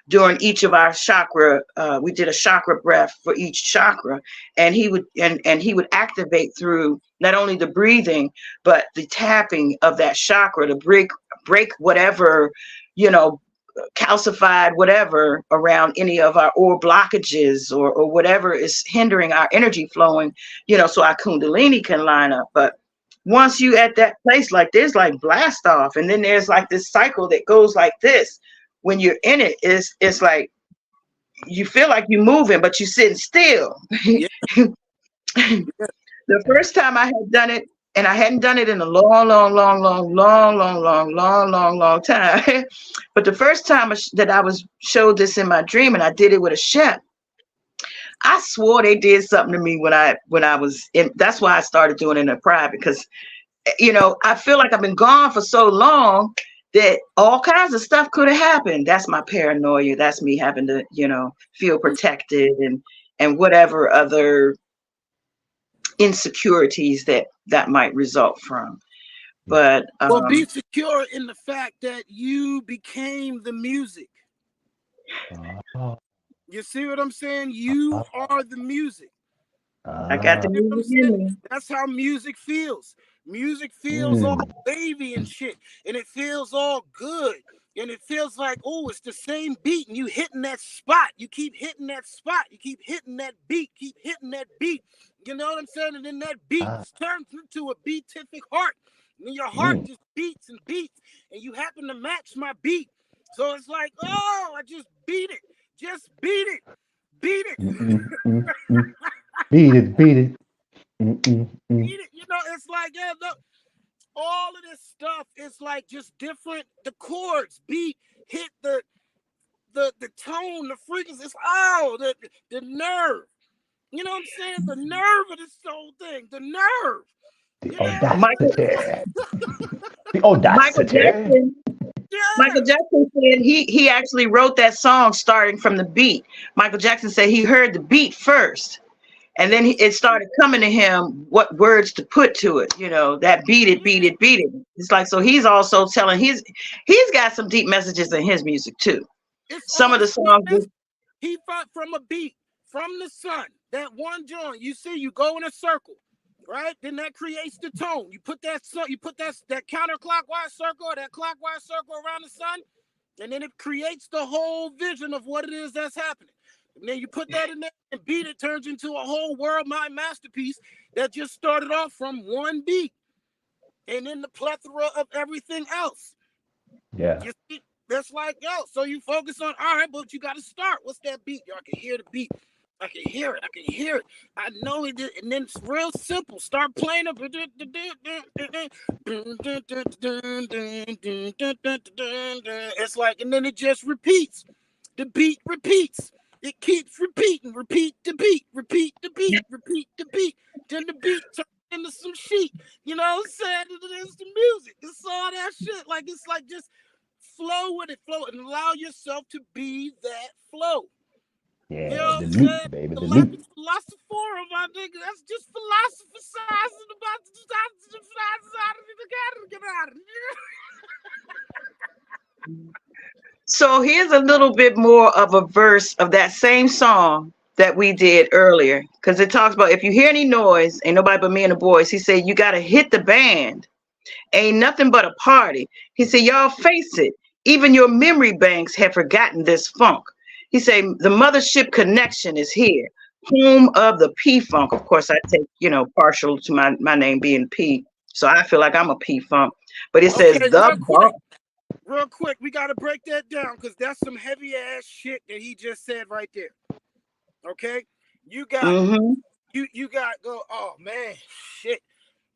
during each of our chakra. We did a chakra breath for each chakra, and he would activate through not only the breathing but the tapping of that chakra to break whatever, you know, calcified whatever around any of our ore blockages or whatever is hindering our energy flowing, so our kundalini can line up. But once you at that place, like there's like blast off, and then there's like this cycle that goes like this. When you're in it, it's like you feel like you're moving, but you're sitting still. yeah, yeah, The first time I had done it, and I hadn't done it in a long, long, long, long, long, long, long, long, long, long time. But the first time that I was showed this in my dream, and I did it with a chef, I swore they did something to me when I was in. That's why I started doing it in a private, because I feel like I've been gone for so long that all kinds of stuff could have happened. That's my paranoia. That's me having to, feel protected and whatever other insecurities that might result from. But well, be secure in the fact that you became the music. Oh, You see what I'm saying? You are the music. I got ah, the You know what I'm music saying? in me. That's how music feels. Music feels all mm, wavy and shit, and it feels all good. And it feels like, oh, it's the same beat, and you hitting that spot. You keep hitting that spot. You keep hitting that beat. Keep hitting that beat. You know what I'm saying? And then that beat ah, turns into a beatific heart. And then your heart mm, just beats and beats, and you happen to match my beat. So it's like, oh, I just beat it. Just beat it. Beat it. mm. Beat it, beat it. Mm. Beat it. You know, it's like, yeah, look, all of this stuff is like just different. The chords, beat, hit the tone, the frequency. It's the nerve. You know what I'm saying? The nerve of this whole thing. The nerve. The You know? Michael audacity. The Michael audacity. Jackson. Michael Yeah. Jackson said he actually wrote that song starting from the beat. Michael Jackson said he heard the beat first, and then it started coming to him what words to put to it. That beat it, beat Yeah. it, beat it. It's like, so he's also telling he's got some deep messages in his music too. It's Some all of the sweet songs. message. He fought from a beat, from the sun. That one joint. You see, you go in a circle, right? Then that creates the tone. You put that counterclockwise circle or that clockwise circle around the sun, and then it creates the whole vision of what it is that's happening. And then you put that in there and beat it turns into a whole world masterpiece that just started off from one beat, and then the plethora of everything else. Yeah. You see, that's like, yo, so you focus on, all right, but you got to start. What's that beat? Yo, I can hear the beat. I can hear it. I can hear it. I know it. And then it's real simple. Start playing it. It's like, and then it just repeats. The beat repeats. It keeps repeating. Repeat the beat. Repeat the beat. Repeat the beat. Then the beat turns into some sheet. You know what I'm saying? It's the music. It's all that shit. Like, it's like just flow with it, flow, and allow yourself to be that flow. You know Yeah, what the I'm loop, saying? baby, The the lack loop. of philosopher, my nigga. That's just philosophizing about the get out of here. So here's a little bit more of a verse of that same song that we did earlier, because it talks about if you hear any noise, ain't nobody but me and the boys. He said you got to hit the band. Ain't nothing but a party. He said y'all face it. Even your memory banks have forgotten this funk. He said the mothership connection is here. Home of the P Funk. Of course, I take, partial to my name being P. So I feel like I'm a P Funk. But it says Okay, the bar. real quick, we got to break that down because that's some heavy ass shit that he just said right there. Okay, you got Mm-hmm. you got go. Oh man, shit.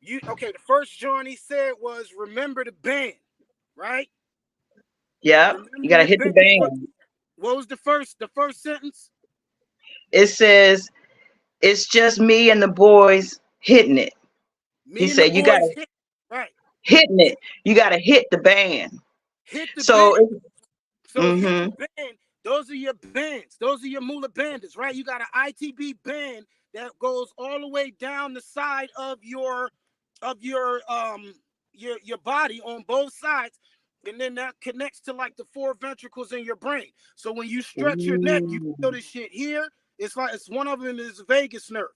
The first joint he said was remember the band, right? Yep. You Remember gotta your hit the band. band. What was the first sentence? It says it's just me and the boys hitting it. He Me and the said you gotta boys hit right. hitting it. You gotta hit the band. Hit the So band. So hit mm-hmm. the band. Those are your bands. Those are your Mula Bandits, right? You got an ITB band that goes all the way down the side of your your body on both sides, and then that connects to like the four ventricles in your brain. So when you stretch your neck, you feel this shit here. It's like it's one of them is the vagus nerve.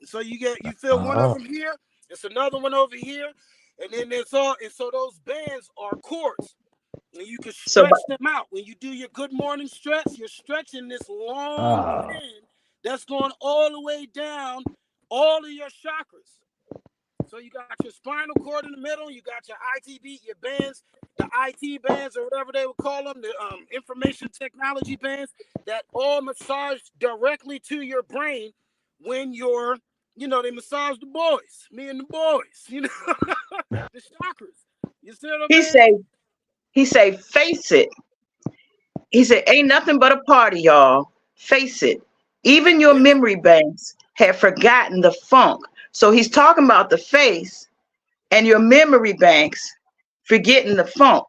So you feel one of Oh, them here. It's another one over here, and then it's all. And so those bands are cords. And you can So stretch them out. When you do your good morning stretch, you're stretching this long oh, band that's going all the way down all of your chakras. So you got your spinal cord in the middle, you got your ITB, your bands, the IT bands or whatever they would call them, the information technology bands that all massage directly to your brain when they massage the boys, me and the boys, the chakras. You see what he I mean? say he say face it. He said ain't nothing but a party, y'all. Face it. Even your Yeah. memory banks have forgotten the funk. So he's talking about the face and your memory banks forgetting the funk.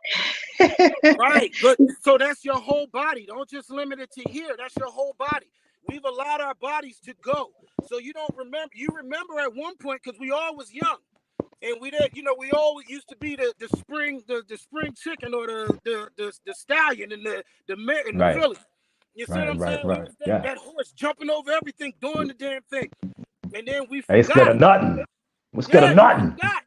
Right, but so that's your whole body. Don't just limit it to here. That's your whole body. We've allowed our bodies to go. So you don't remember. You remember at one point because we all was young, and we did. We all used to be the spring chicken or the stallion and the right, filly. You see what right, I'm right, saying? We right. was Yeah. that horse jumping over everything, doing the damn thing, and then we Hey, scared forgot. of nothing. We scared of Yeah, you nothing. forgot.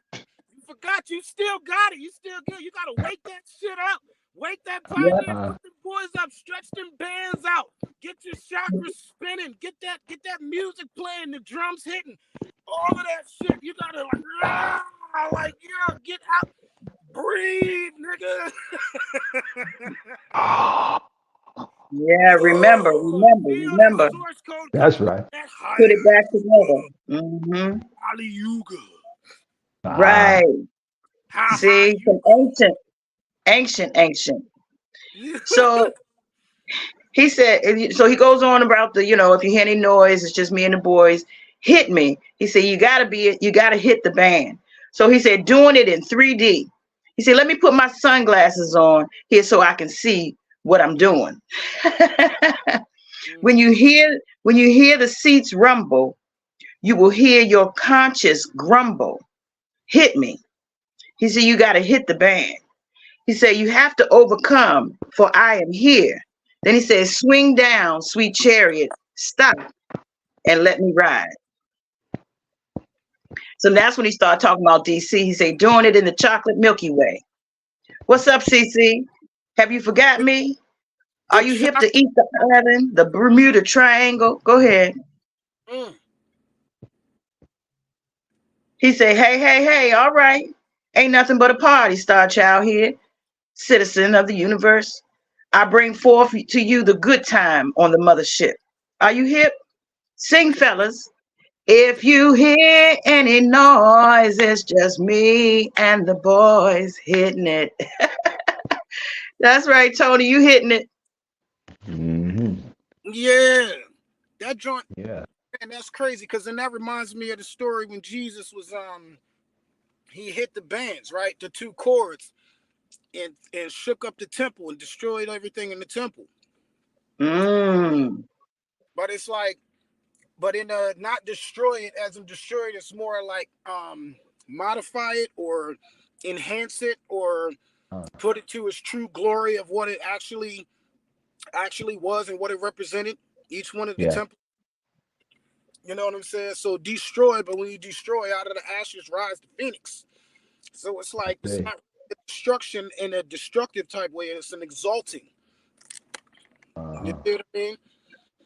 You forgot. You still got it. You still good. You gotta wake that shit up. Wake that body Yep. up. Put the boys up. Stretch them bands out. Get your chakras spinning. Get that music playing. The drums hitting. All of that shit. You gotta get out. Breathe, nigga. Yeah, remember, Feel that remember. source code That's coming. right. That Put it higher. back together. Mm-hmm. Kali Yuga. Ah, Right. How high See, you some ancient. go. So he said, so he goes on about if you hear any noise, it's just me and the boys. Hit me. He said, you gotta hit the band. So he said, doing it in 3D. He said, let me put my sunglasses on here so I can see what I'm doing. when you hear the seats rumble, you will hear your conscience grumble. Hit me. He said, you gotta hit the band. He said, you have to overcome, for I am here. Then he says, swing down, sweet chariot, stop and let me ride. So that's when he started talking about DC. He said, doing it in the chocolate Milky Way. What's up, CC? Have you forgot me? The Are you hip chakra. to eat the island, the Bermuda Triangle? Go ahead. Mm. He said, hey, all right. Ain't nothing but a party, Star Child here, citizen of the universe. I bring forth to you the good time on the mothership. Are you hip? Sing, fellas. If you hear any noise, it's just me and the boys hitting it. That's right, Tony. You hitting it. hmm, Yeah, that joint, yeah. and that's crazy because then that reminds me of the story when Jesus was he hit the bands, right, the two chords, and shook up the temple and destroyed everything in the temple. Mm. But it's like, but in not destroy it as in destroy it, it's more like modify it or enhance it or put it to its true glory of what it actually was and what it represented. Each one of the Yeah. temples. You know what I'm saying? So destroy, but when you destroy, out of the ashes rise the phoenix. So it's like it's Okay. not destruction in a destructive type way, it's an exalting. You see what I mean?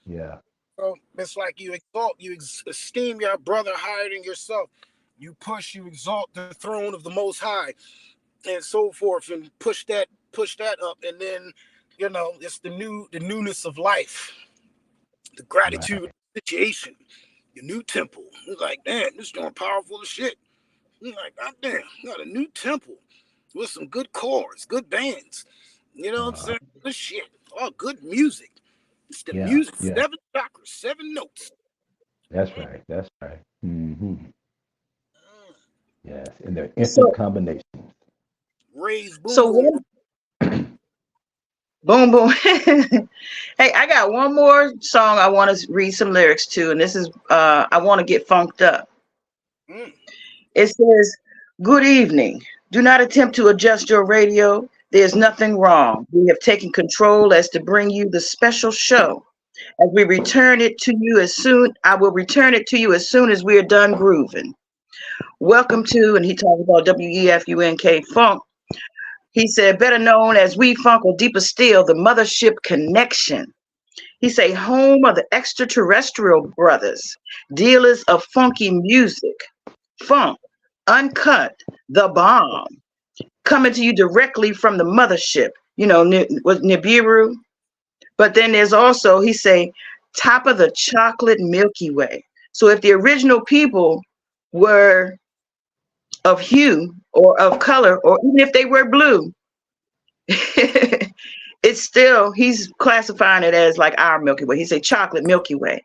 Yeah. So it's like you exalt, you esteem your brother higher than yourself. You push, you exalt the throne of the Most High, and so forth, and push that up, and then it's the newness of life, the gratitude Right. of the situation, your new temple. It's like, damn, this doing powerful as shit. You're like, God damn, you got a new temple with some good chords, good bands. You know what I'm saying? Good shit. All good music. It's the Yeah. music, Yeah. 7 chakras, 7 notes. That's right. That's right. Yes. And they're instant So combinations. Raise boom so boom. boom boom. Hey, I got one more song I want to read some lyrics to, and this is I want to get funked up. Mm. It says, "Good evening. Do not attempt to adjust your radio. There's nothing wrong. We have taken control as to bring you the special show. As we return it to you as soon, I will return it to you as soon as we are done grooving. Welcome to," and he talks about WEFUNK Funk. He said, "better known as We Funk or deeper still, the Mothership Connection." He say, "home of the extraterrestrial brothers, dealers of funky music, funk, uncut, the bomb, coming to you directly from the mothership, Nibiru. But then there's also," he say, "top of the chocolate Milky Way." So if the original people were of hue or of color, or even if they were blue, it's still, he's classifying it as like our Milky Way. He say chocolate Milky Way.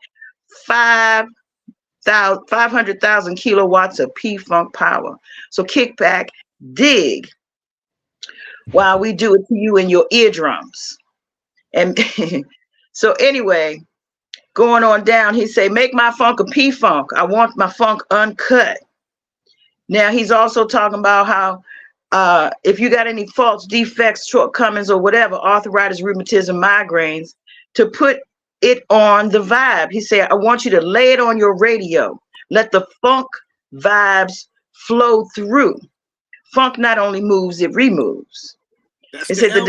500,000 kilowatts of P-Funk power. So kick back, dig, while we do it to you in your eardrums. And so anyway, going on down, he say, "make my funk a P-Funk. I want my funk uncut." Now he's also talking about how if you got any faults, defects, shortcomings, or whatever, arthritis, rheumatism, migraines, to put it on the vibe. He said, "I want you to lay it on your radio. Let the funk vibes flow through. Funk not only moves, it removes." That's He the said, LP.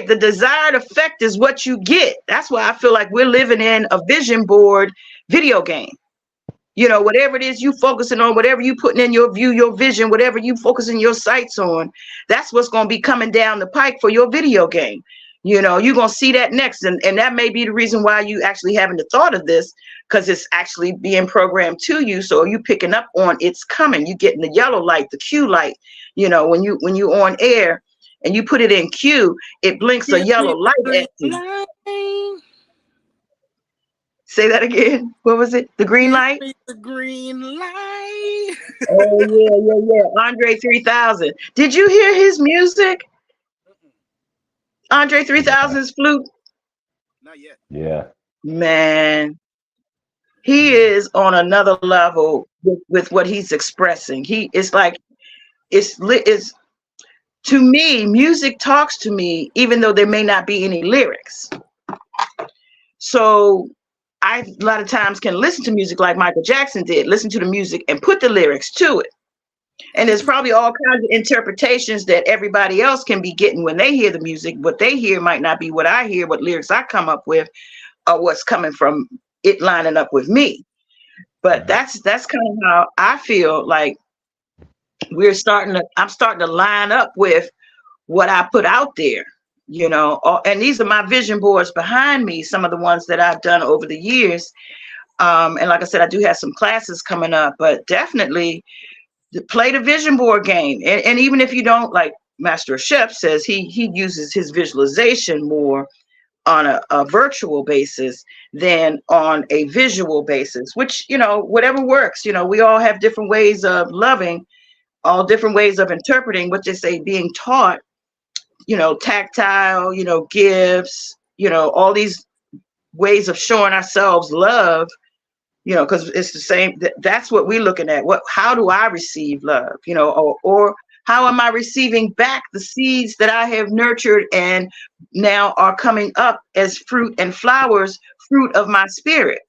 the desired effect is what you get. That's why I feel like we're living in a vision board video game. Whatever it is you focusing on, whatever you putting in your view, your vision, whatever you focusing your sights on, that's what's going to be coming down the pike for your video game. You're going to see that next. And that may be the reason why you actually haven't thought of this, because it's actually being programmed to you. So you picking up on it's coming. You getting the yellow light, the Q light, when you on air and you put it in Q, it blinks a Give yellow me the light green at you. light. Say that again. What was it? The green Give light? me the green light. Oh, yeah. Andre 3000. Did you hear his music? Andre Yeah. 3000's flute? Not yet. Yeah. Man, he is on another level with what he's expressing. It's like, it's to me, music talks to me, even though there may not be any lyrics. So I, a lot of times, can listen to music like Michael Jackson did, listen to the music and put the lyrics to it. And there's probably all kinds of interpretations that everybody else can be getting when they hear the music. What they hear might not be what I hear, what lyrics I come up with, or what's coming from it lining up with me. But that's kind of how I feel like I'm starting to line up with what I put out there, and these are my vision boards behind me, some of the ones that I've done over the years. And like I said, I do have some classes coming up, but definitely play the vision board game. And even if you don't, like Master Chef says, he uses his visualization more on a virtual basis than on a visual basis, which, whatever works. We all have different ways of loving, all different ways of interpreting what they say being taught, tactile, gifts, all these ways of showing ourselves love, because it's the same. That's what we're looking at. How do I receive love? Or how am I receiving back the seeds that I have nurtured and now are coming up as fruit and flowers, fruit of my spirit,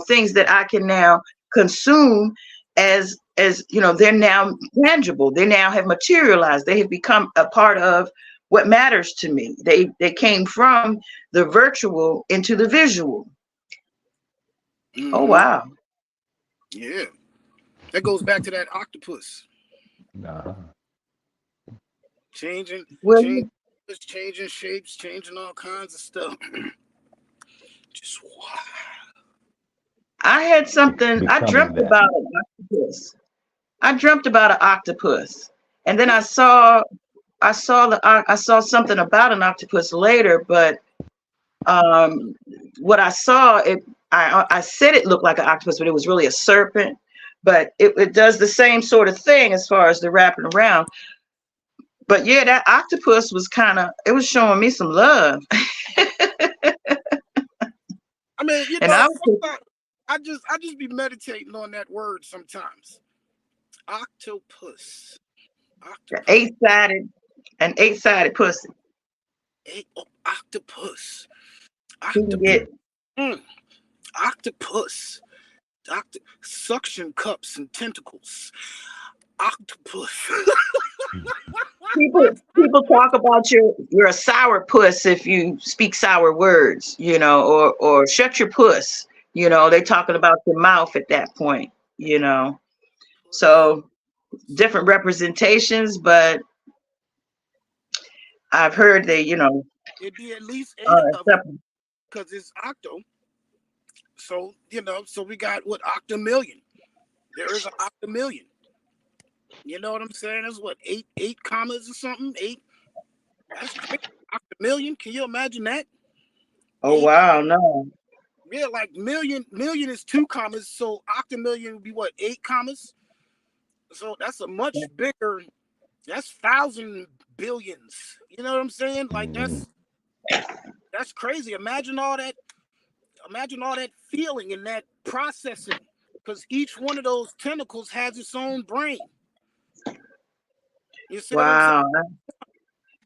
things that I can now consume as they're now tangible. They now have materialized. They have become a part of what matters to me. They came from the virtual into the visual. Mm-hmm. Oh, wow. Yeah. That goes back to that octopus. Uh-huh. Changing shapes, changing all kinds of stuff. Just wow. I had something. I Becoming dreamt that. about an octopus. I dreamt about an octopus, and then I saw something about an octopus later. But what I saw, I said it looked like an octopus, but it was really a serpent. But it does the same sort of thing as far as the wrapping around. But yeah, that octopus was it was showing me some love. I mean, And I just be meditating on that word sometimes. Octopus. An eight-sided pussy. Octopus. Octopus. Suction cups and tentacles. Octopus. People talk about you're a sour puss if you speak sour words, or shut your puss. They're talking about your mouth at that point, So different representations, but I've heard they, it'd be at least 8 of them because it's octo. So, so we got what, octomillion. There is an octomillion. You know what I'm saying? That's what, eight commas or something? 8. That's crazy. Octomillion. Can you imagine that? Oh, wow, no. Yeah, like million is 2 commas, so octomillion would be what, 8 commas? So that's a much bigger. That's 1,000 billions. You know what I'm saying? Like that's crazy. Imagine all that feeling and that processing, because each one of those tentacles has its own brain. You see what I'm saying?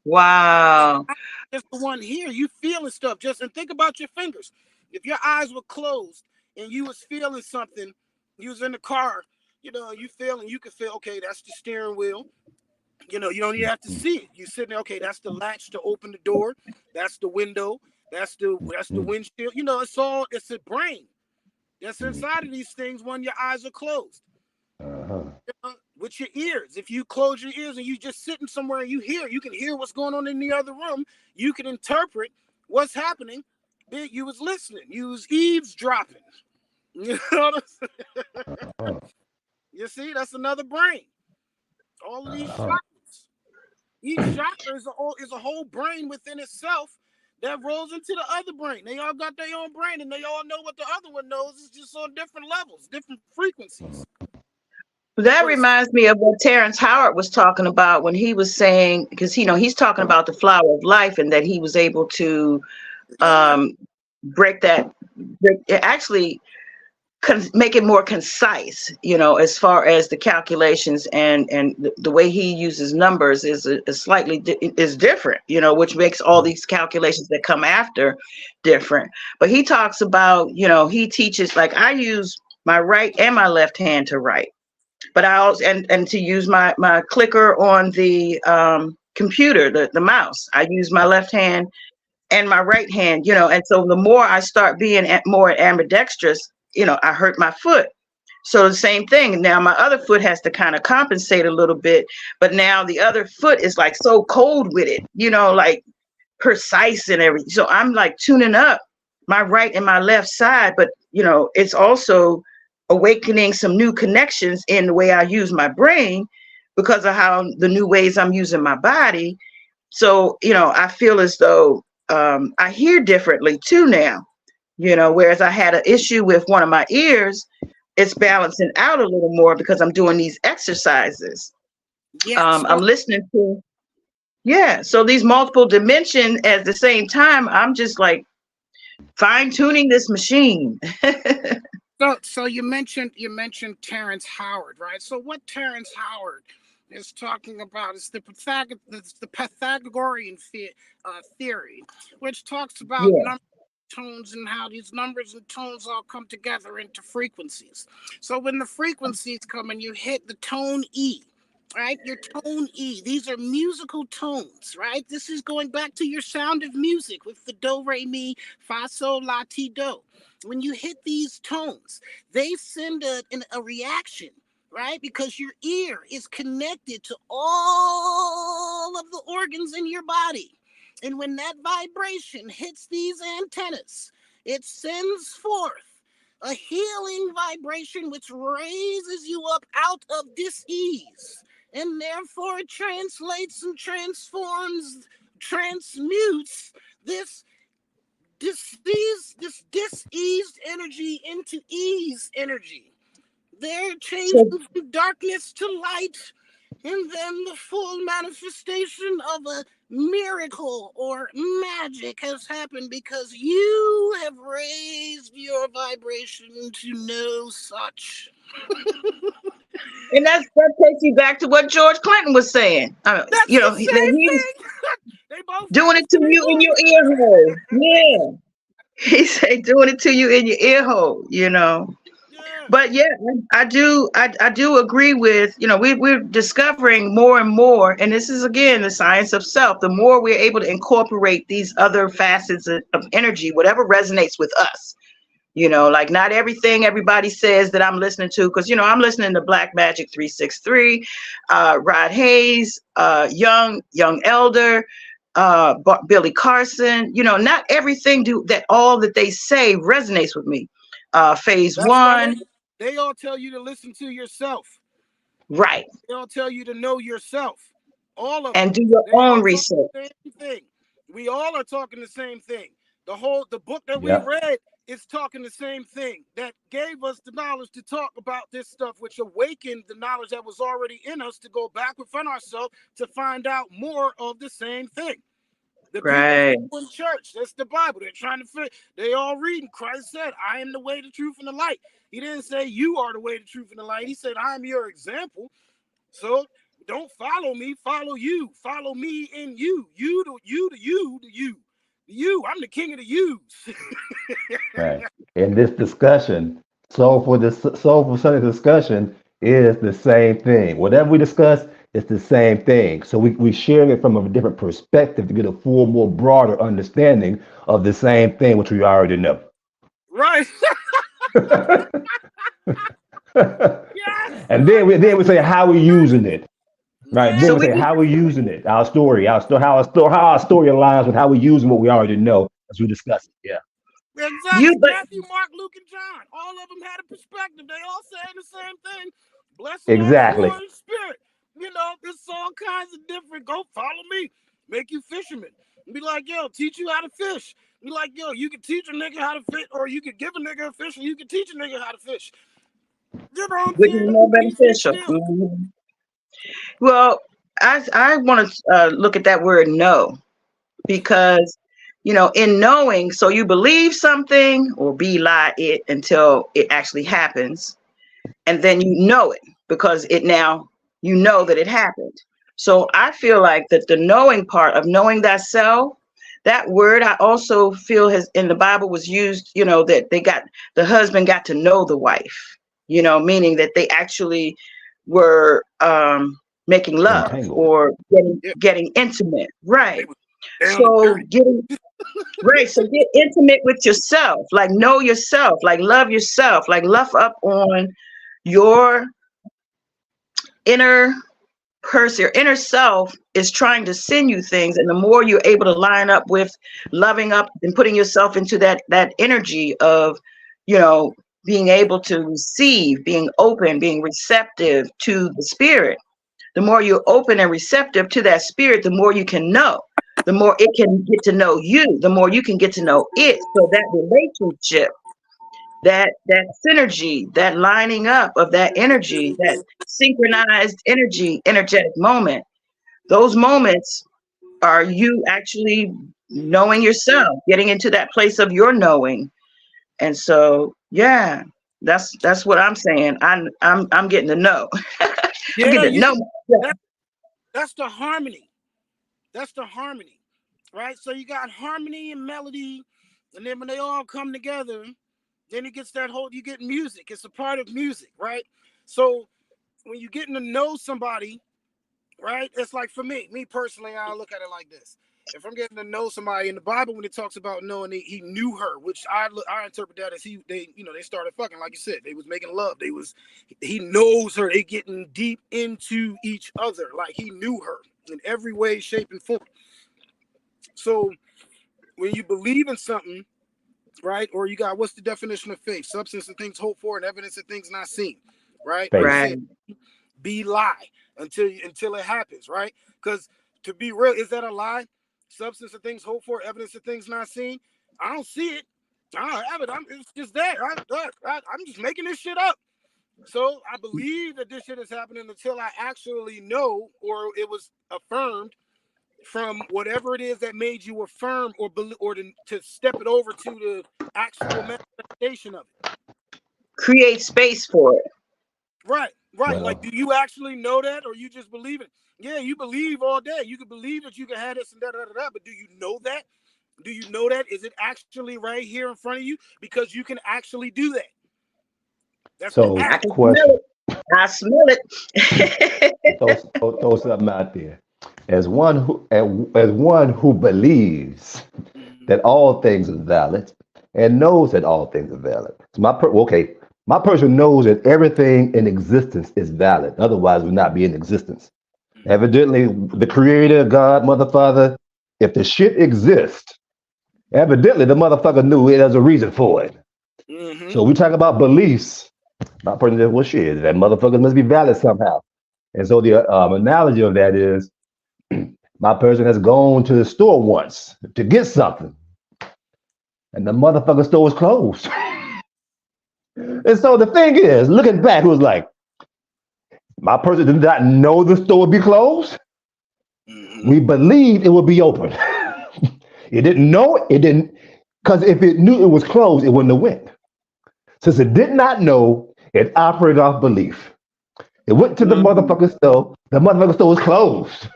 Wow. Just the one here, you feeling stuff. And think about your fingers. If your eyes were closed and you was feeling something, you was in the car, you could feel, okay, that's the steering wheel. You don't even have to see it. You sitting there, okay, that's the latch to open the door. That's the window. That's the windshield. It's a brain that's inside of these things when your eyes are closed. With your ears, if you close your ears and you just sitting somewhere and you can hear what's going on in the other room. You can interpret what's happening. You was listening. You was eavesdropping. You know what I'm saying? You see, that's another brain. All of these chakras. Each chakra is a whole brain within itself that rolls into the other brain. They all got their own brain, and they all know what the other one knows. It's just on different levels, different frequencies. That reminds me of what Terrence Howard was talking about when he was saying, because he's talking about the flower of life and that he was able to make it more concise, as far as the calculations and the way he uses numbers is slightly different, which makes all these calculations that come after different. But he talks about, he teaches, like, I use my right and my left hand to write, but I also and to use my clicker on the computer, the mouse, I use my left hand and my right hand, and so the more I start being more ambidextrous, I hurt my foot. So the same thing. Now my other foot has to kind of compensate a little bit, but now the other foot is like so cold with it, like precise and everything. So I'm like tuning up my right and my left side, but it's also awakening some new connections in the way I use my brain because of how the new ways I'm using my body. So, I feel as though I hear differently too now, whereas I had an issue with one of my ears. It's balancing out a little more because I'm doing these exercises. Yeah. I'm listening to, yeah. So these multiple dimensions at the same time, I'm just like fine tuning this machine. So you mentioned Terrence Howard, right? So what Terrence Howard is talking about is the Pythagorean theory, which talks about Yeah. numbers, tones, and how these numbers and tones all come together into frequencies. So when the frequencies come and you hit the tone E, right? Your tone E. These are musical tones, right? This is going back to your sound of music with the do, re, mi, fa, sol, la, ti, do. When you hit these tones, they send a reaction, right? Because your ear is connected to all of the organs in your body. And when that vibration hits these antennas, it sends forth a healing vibration which raises you up out of dis-ease. And therefore it translates and transforms, transmutes this diseased energy into ease energy. They're changing So, from darkness to light, and then the full manifestation of a miracle or magic has happened because you have raised your vibration to no such. and that takes you back to what George Clinton was saying. That's You the know, that same he was thing. They both had doing the it to same you in your voice. ear hole. Yeah. He said doing it to you in your ear hole, you know. Yeah. But yeah, I do agree with, you know, we're discovering more and more, and this is again the science of self. The more we're able to incorporate these other facets of energy, whatever resonates with us, you know, like not everything everybody says that I'm listening to, because you know I'm listening to Black Magic 363, Rod Hayes, Young Elder, Billy Carson. You know, not everything all that they say resonates with me. Phase That's why one, they all tell you to listen to yourself. right, They all tell you to know yourself. All of them. and do your They own all talk research. the same thing. We all are talking the same thing. The book that we Yep. read is talking the same thing. That gave us the knowledge to talk about this stuff, which awakened the knowledge that was already in us to go back within ourselves to find out more of the same thing. The people Right. in church, that's the Bible. They're trying to fit. They all reading. Christ said, I am the way, the truth, and the light. He didn't say you are the way, the truth, and the light. He said, I am your example. So don't follow me, follow you. Follow me in you. You to you to you to you. You. I'm the king of the yous. Right. In this discussion, soulful Sunday discussion is the same thing. Whatever we discuss, it's the same thing. So we sharing it from a different perspective to get a full, more broader understanding of the same thing, which we already know. Right. Yes. And then we say how we using it. Right. So Then we Yes. say we how we using it. How our story aligns with how we using what we already know as we discuss it. Yeah. Exactly. you but Matthew, Mark, Luke, and John. All of them had a perspective. They all saying the same thing. Bless the Lord, the Exactly. Holy Spirit. You know, there's all kinds of different. Go follow me. Make you fishermen. Be like, yo, teach you how to fish. Be like, yo, you can teach a nigga how to fish, or you could give a nigga a fish, and you can teach a nigga how to fish. You know what I'm which is saying? more Peace be beneficial. still. Well, I want to look at that word know, because you know, in knowing, so you believe something or be lie it until it actually happens, and then you know it because it now you know that it happened. So I feel like that the knowing part of knowing thyself, that word I also feel has in the Bible was used, you know, that the husband got to know the wife, you know, meaning that they actually were making love Entangled. or Yeah, getting intimate, they right? was down and So dirty. getting right, so get intimate with yourself, like know yourself, like love yourself, like love up on your inner person. Your inner self is trying to send you things, and the more you're able to line up with loving up and putting yourself into that energy of, you know, being able to receive, being open, being receptive to the spirit, the more you're open and receptive to that spirit, the more you can know, the more it can get to know you, the more you can get to know it. So that relationship that synergy, that lining up of that energy, that synchronized energy, energetic moment. Those moments are you actually knowing yourself, getting into that place of your knowing. And so, yeah, that's what I'm saying. I'm getting to know. I'm Yeah, getting to yeah. know myself. That, that's the harmony. That's the harmony, right? So you got harmony and melody, and then when they all come together, then it gets that whole. You get music. It's a part of music, right? So when you're getting to know somebody, right? It's like for me personally, I look at it like this. If I'm getting to know somebody in the Bible, when it talks about knowing he knew her, which I interpret that as they started fucking, like you said, they was making love. He knows her. They getting deep into each other, like he knew her in every way, shape, and form. So when you believe in something, right, or you got what's the definition of faith? Substance of things hoped for and evidence of things not seen, right? Like you Faith. Right. said, be lie until it happens, right? Because to be real, is that a lie? Substance of things hoped for, evidence of things not seen. I don't see it. I don't have it. It's just there. I'm just making this shit up. So I believe that this shit is happening until I actually know, or it was affirmed from whatever it is that made you affirm or to step it over to the actual manifestation of it. Create space for it. Right, right. Like, Well, do you actually know that, or you just believe it? Yeah, you believe all day. You can believe that you can have this and da da da da. But do you know that? Do you know that? Is it actually right here in front of you? Because you can actually do that. That's the so I act. can smell question. it. I smell it. Throw something out there. As one who believes Mhm. that all things are valid and knows that all things are valid. So my person knows that everything in existence is valid. Otherwise, it would not be in existence. Mhm. Evidently, the creator, God, mother, father, if the shit exists, evidently the motherfucker knew it as a reason for it. Mhm. So we talk about beliefs. My person says, well, shit, that motherfucker must be valid somehow. And so the analogy of that is my person has gone to the store once to get something, and the motherfucker store was closed. And so the thing is, looking back, it was like, my person did not know the store would be closed. Mhm. We believed it would be open. It didn't know it didn't, because if it knew it was closed, it wouldn't have went. Since it did not know, it operated off belief. It went to the Mhm. motherfucking store. The motherfucking store was closed.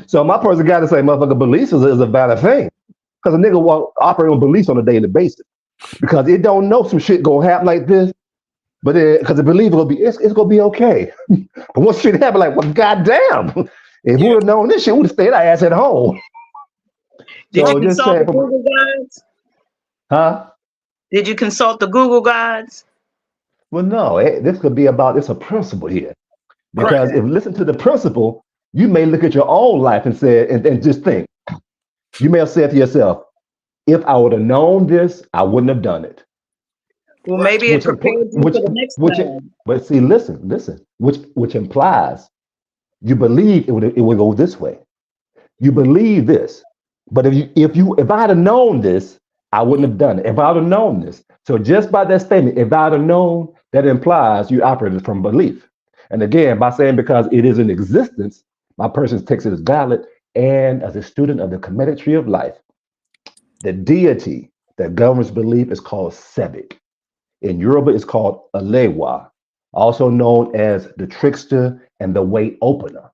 So my person got to say, motherfucker, belief is a valid thing. Because a nigga will operate on beliefs on a daily basis. Because it don't know some shit gonna happen like this, but because it believe it's gonna be okay. But once shit happen, like, well, goddamn, if we Yeah. would have known this shit, we'd have stayed our ass at home. Did you So Right. just consult saying, the Google guides? huh? Did you consult the Google guides? Well, no, this could be about it's a principle here. Right. Because Okay. if listen to the principle, you may look at your own life and say, and just think, you may have said to yourself, if I would have known this, I wouldn't have done it. Well, Right. maybe it Which prepared you which for the next which time. but see, listen, which implies you believe it would go this way. You believe this. But if I'd have known this, I wouldn't have done it. If I'd have known this. So just by that statement, if I'd have known, that implies you operated from belief. And again, by saying because it is in existence, my person takes it as valid. And as a student of the Kemetic tree of life, the deity that governs belief is called Sebek. In Yoruba, it's called Alewa, also known as the trickster and the way opener,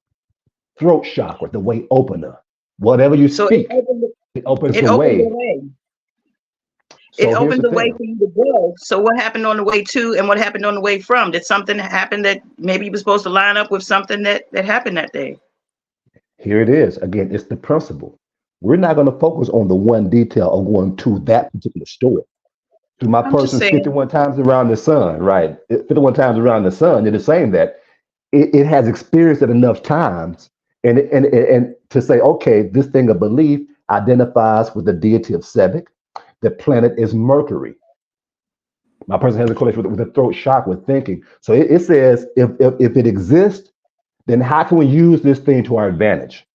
throat chakra, the way opener. Whatever you So speak, it opens it the opened the way. way. It So here's opened the the way thing. for you to go. So what happened on the way to and what happened on the way from? Did something happen that maybe you were supposed to line up with something that happened that day? Here it is. Again, it's the principle. We're not going to focus on the one detail of going to that particular story. To my I'm just person's saying. 51 times around the sun, right? 51 times around the sun, it is saying that it has experienced it enough times and to say, okay, this thing of belief identifies with the deity of Sebek. The planet is Mercury. My person has a correlation with the throat chakra, with thinking. So it says if it exists, then how can we use this thing to our advantage?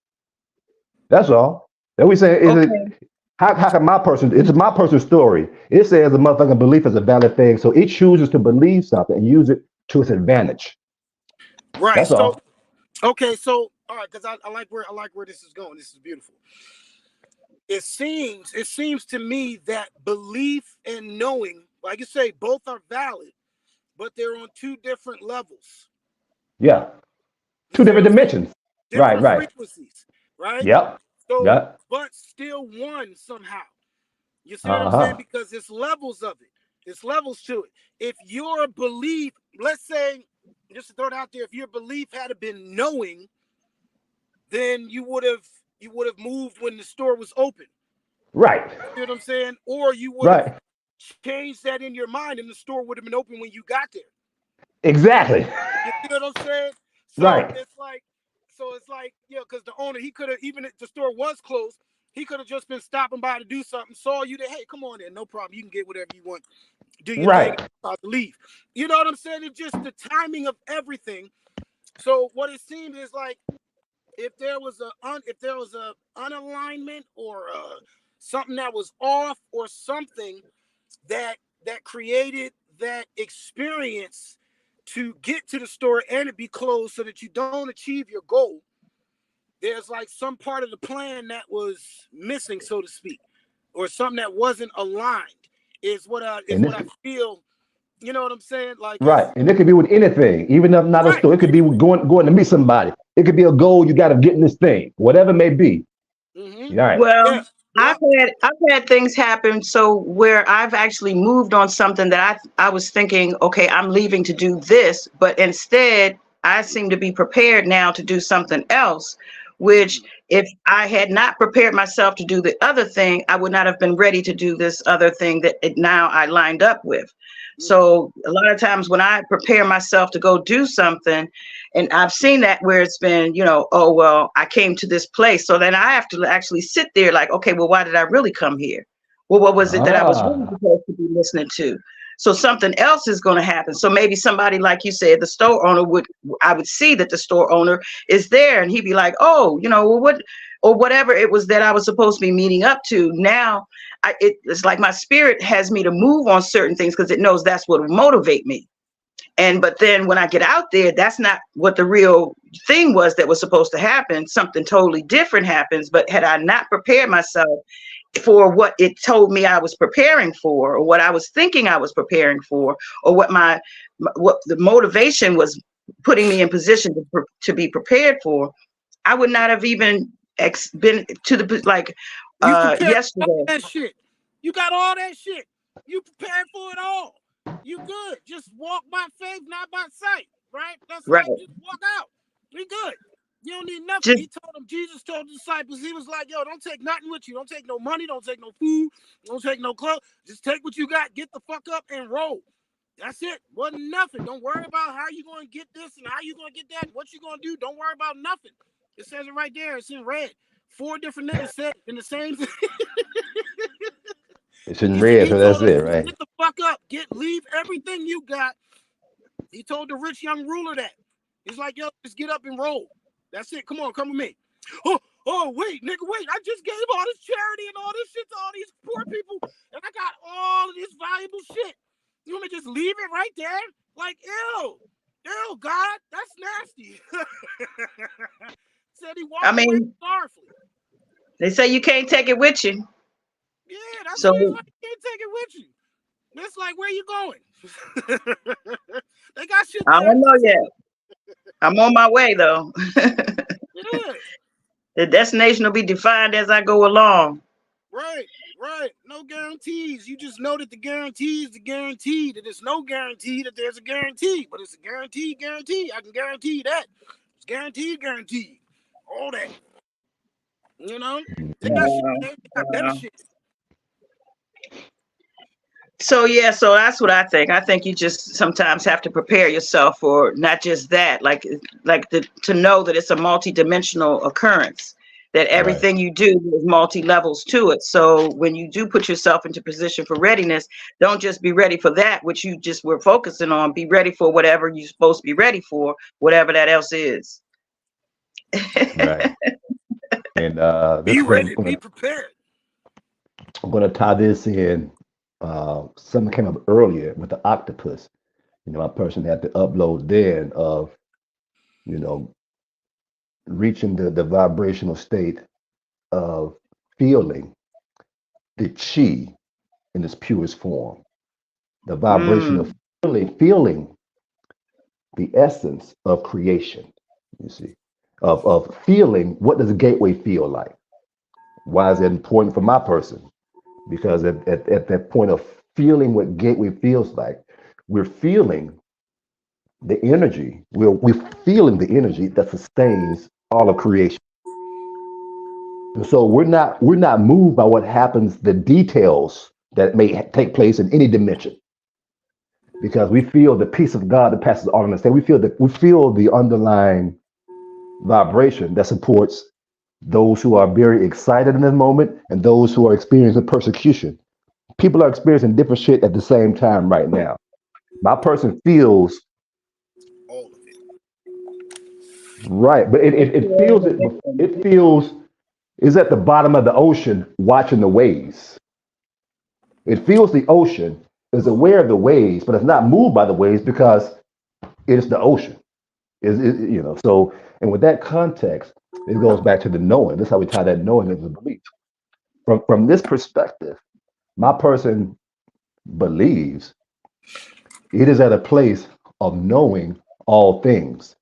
That's all. Then we say, is it Okay. How can my person? It's my personal story. It says the motherfucking belief is a valid thing, so it chooses to believe something and use it to its advantage. Right. That's So all. okay. So all right, because I like where this is going. This is beautiful. It seems to me that belief and knowing, like you say, both are valid, but they're on two different levels. Yeah, You two see what different I'm saying? dimensions. Right, Different right. frequencies, right? Yep, So, yep. but still one somehow. You see what I'm Uh saying? huh. Because it's levels of it. It's levels to it. If your belief, let's say, just to throw it out there, if your belief had been knowing, then you would have moved when the store was open. Right, You see what I'm saying? Or you would have right. changed that in your mind, and the store would have been open when you got there. Exactly. You see what I'm saying? So Right, it's like, yeah, because the owner, he could have, even if the store was closed, he could have just been stopping by to do something, saw you there, hey, come on in, no problem, you can get whatever you want, do your thing, right. about to leave. You know what I'm saying? It's just the timing of everything. So what it seemed is like, if there was a unalignment, or something that was off, or something that created that experience to get to the store and it be closed so that you don't achieve your goal, there's like some part of the plan that was missing, so to speak, or something that wasn't aligned, is And what this, I feel. You know what I'm saying? Like, right, it's and it could be with anything, even if not a right, store. It could be with anything. going to meet somebody. It could be a goal you got to get in this thing, whatever it may be. Mm-hmm. Right. Well, Yeah. Yep. I've had things happen so where I've actually moved on something that I was thinking, okay, I'm leaving to do this, but instead I seem to be prepared now to do something else, which Mm-hmm. if I had not prepared myself to do the other thing, I would not have been ready to do this other thing that now I lined up with. Mm-hmm. So a lot of times when I prepare myself to go do something, and I've seen that where it's been, oh, well, I came to this place. So then I have to actually sit there like, okay, well, why did I really come here? Well, what was it that I was really Ah, supposed to be listening to? So something else is going to happen. So maybe somebody, like you said, the store owner I would see that the store owner is there and he'd be like, oh, well, what, or whatever it was that I was supposed to be meeting up to. Now it's like my spirit has me to move on certain things because it knows that's what will motivate me. But then when I get out there, that's not what the real thing was that was supposed to happen. Something totally different happens. But had I not prepared myself for what it told me I was preparing for, or what I was thinking I was preparing for, or what the motivation was putting me in position to be prepared for, I would not have even been to the, like, You prepared all yesterday. that shit. You got all that shit. You prepared for it all. You good. Just walk by faith, not by sight. Right? That's Right. right. Just walk out. We good. You don't need nothing. Just Jesus told the disciples, he was like, yo, don't take nothing with you. Don't take no money. Don't take no food. Don't take no clothes. Just take what you got. Get the fuck up and roll. That's it. Wasn't nothing. Don't worry about how you going to get this and how you going to get that. What you going to do. Don't worry about nothing. It says it right there. It's in red. 4 different niggas said in the same thing. it's in red, He so that's told us it, to right? get the fuck up. Leave everything you got. He told the rich young ruler that. He's like, yo, just get up and roll. That's it. Come on, come with me. Oh, wait, nigga, wait. I just gave all this charity and all this shit to all these poor people, and I got all of this valuable shit. You want me to just leave it right there? Like, ew, God, that's nasty. Said he I walked away mean, sorrowfully. they say you can't take it with you. Yeah, that's So what he's like. You can't take it with you. It's like, where you going? They got shit I there. don't know yet. I'm on my way though. Yeah, The destination will be defined as I go along. right. No guarantees. You just know that the guarantee is the guarantee. That there's no guarantee that there's a guarantee, but it's a guarantee. I can guarantee that. It's guaranteed. All that. You know? They got shit Uh, there. They got better uh, shit. so yeah, so that's what I think. I think you just sometimes have to prepare yourself for not just that, to know that it's a multi-dimensional occurrence, that Right. everything you do is multi-levels to it. So when you do put yourself into position for readiness, don't just be ready for that which you just were focusing on. Be ready for whatever you're supposed to be ready for, whatever that else is. Right. And this Be has been ready. Be prepared. I'm going to tie this in. Something came up earlier with the octopus. My person had to upload then of, you know, reaching the vibrational state of feeling the chi in its purest form, the vibration of Mm, feeling the essence of creation, you see, of feeling what does a gateway feel like? Why is it important for my person? Because at that point of feeling what gateway feels like, we're feeling the energy, we're feeling the energy that sustains all of creation. And so we're not moved by what happens, the details that may take place in any dimension, because we feel the peace of God that passes all understanding. We feel the underlying vibration that supports those who are very excited in this moment and those who are experiencing persecution. People are experiencing different shit at the same time right now. My person feels All of it. right, but they it feel feels the it. victim. It feels is at the bottom of the ocean watching the waves. It feels the ocean, is aware of the waves, but it's not moved by the waves because it's the ocean. So, and with that context, it goes back to the knowing. This is how we tie that knowing into the belief. From this perspective, my person believes it is at a place of knowing all things.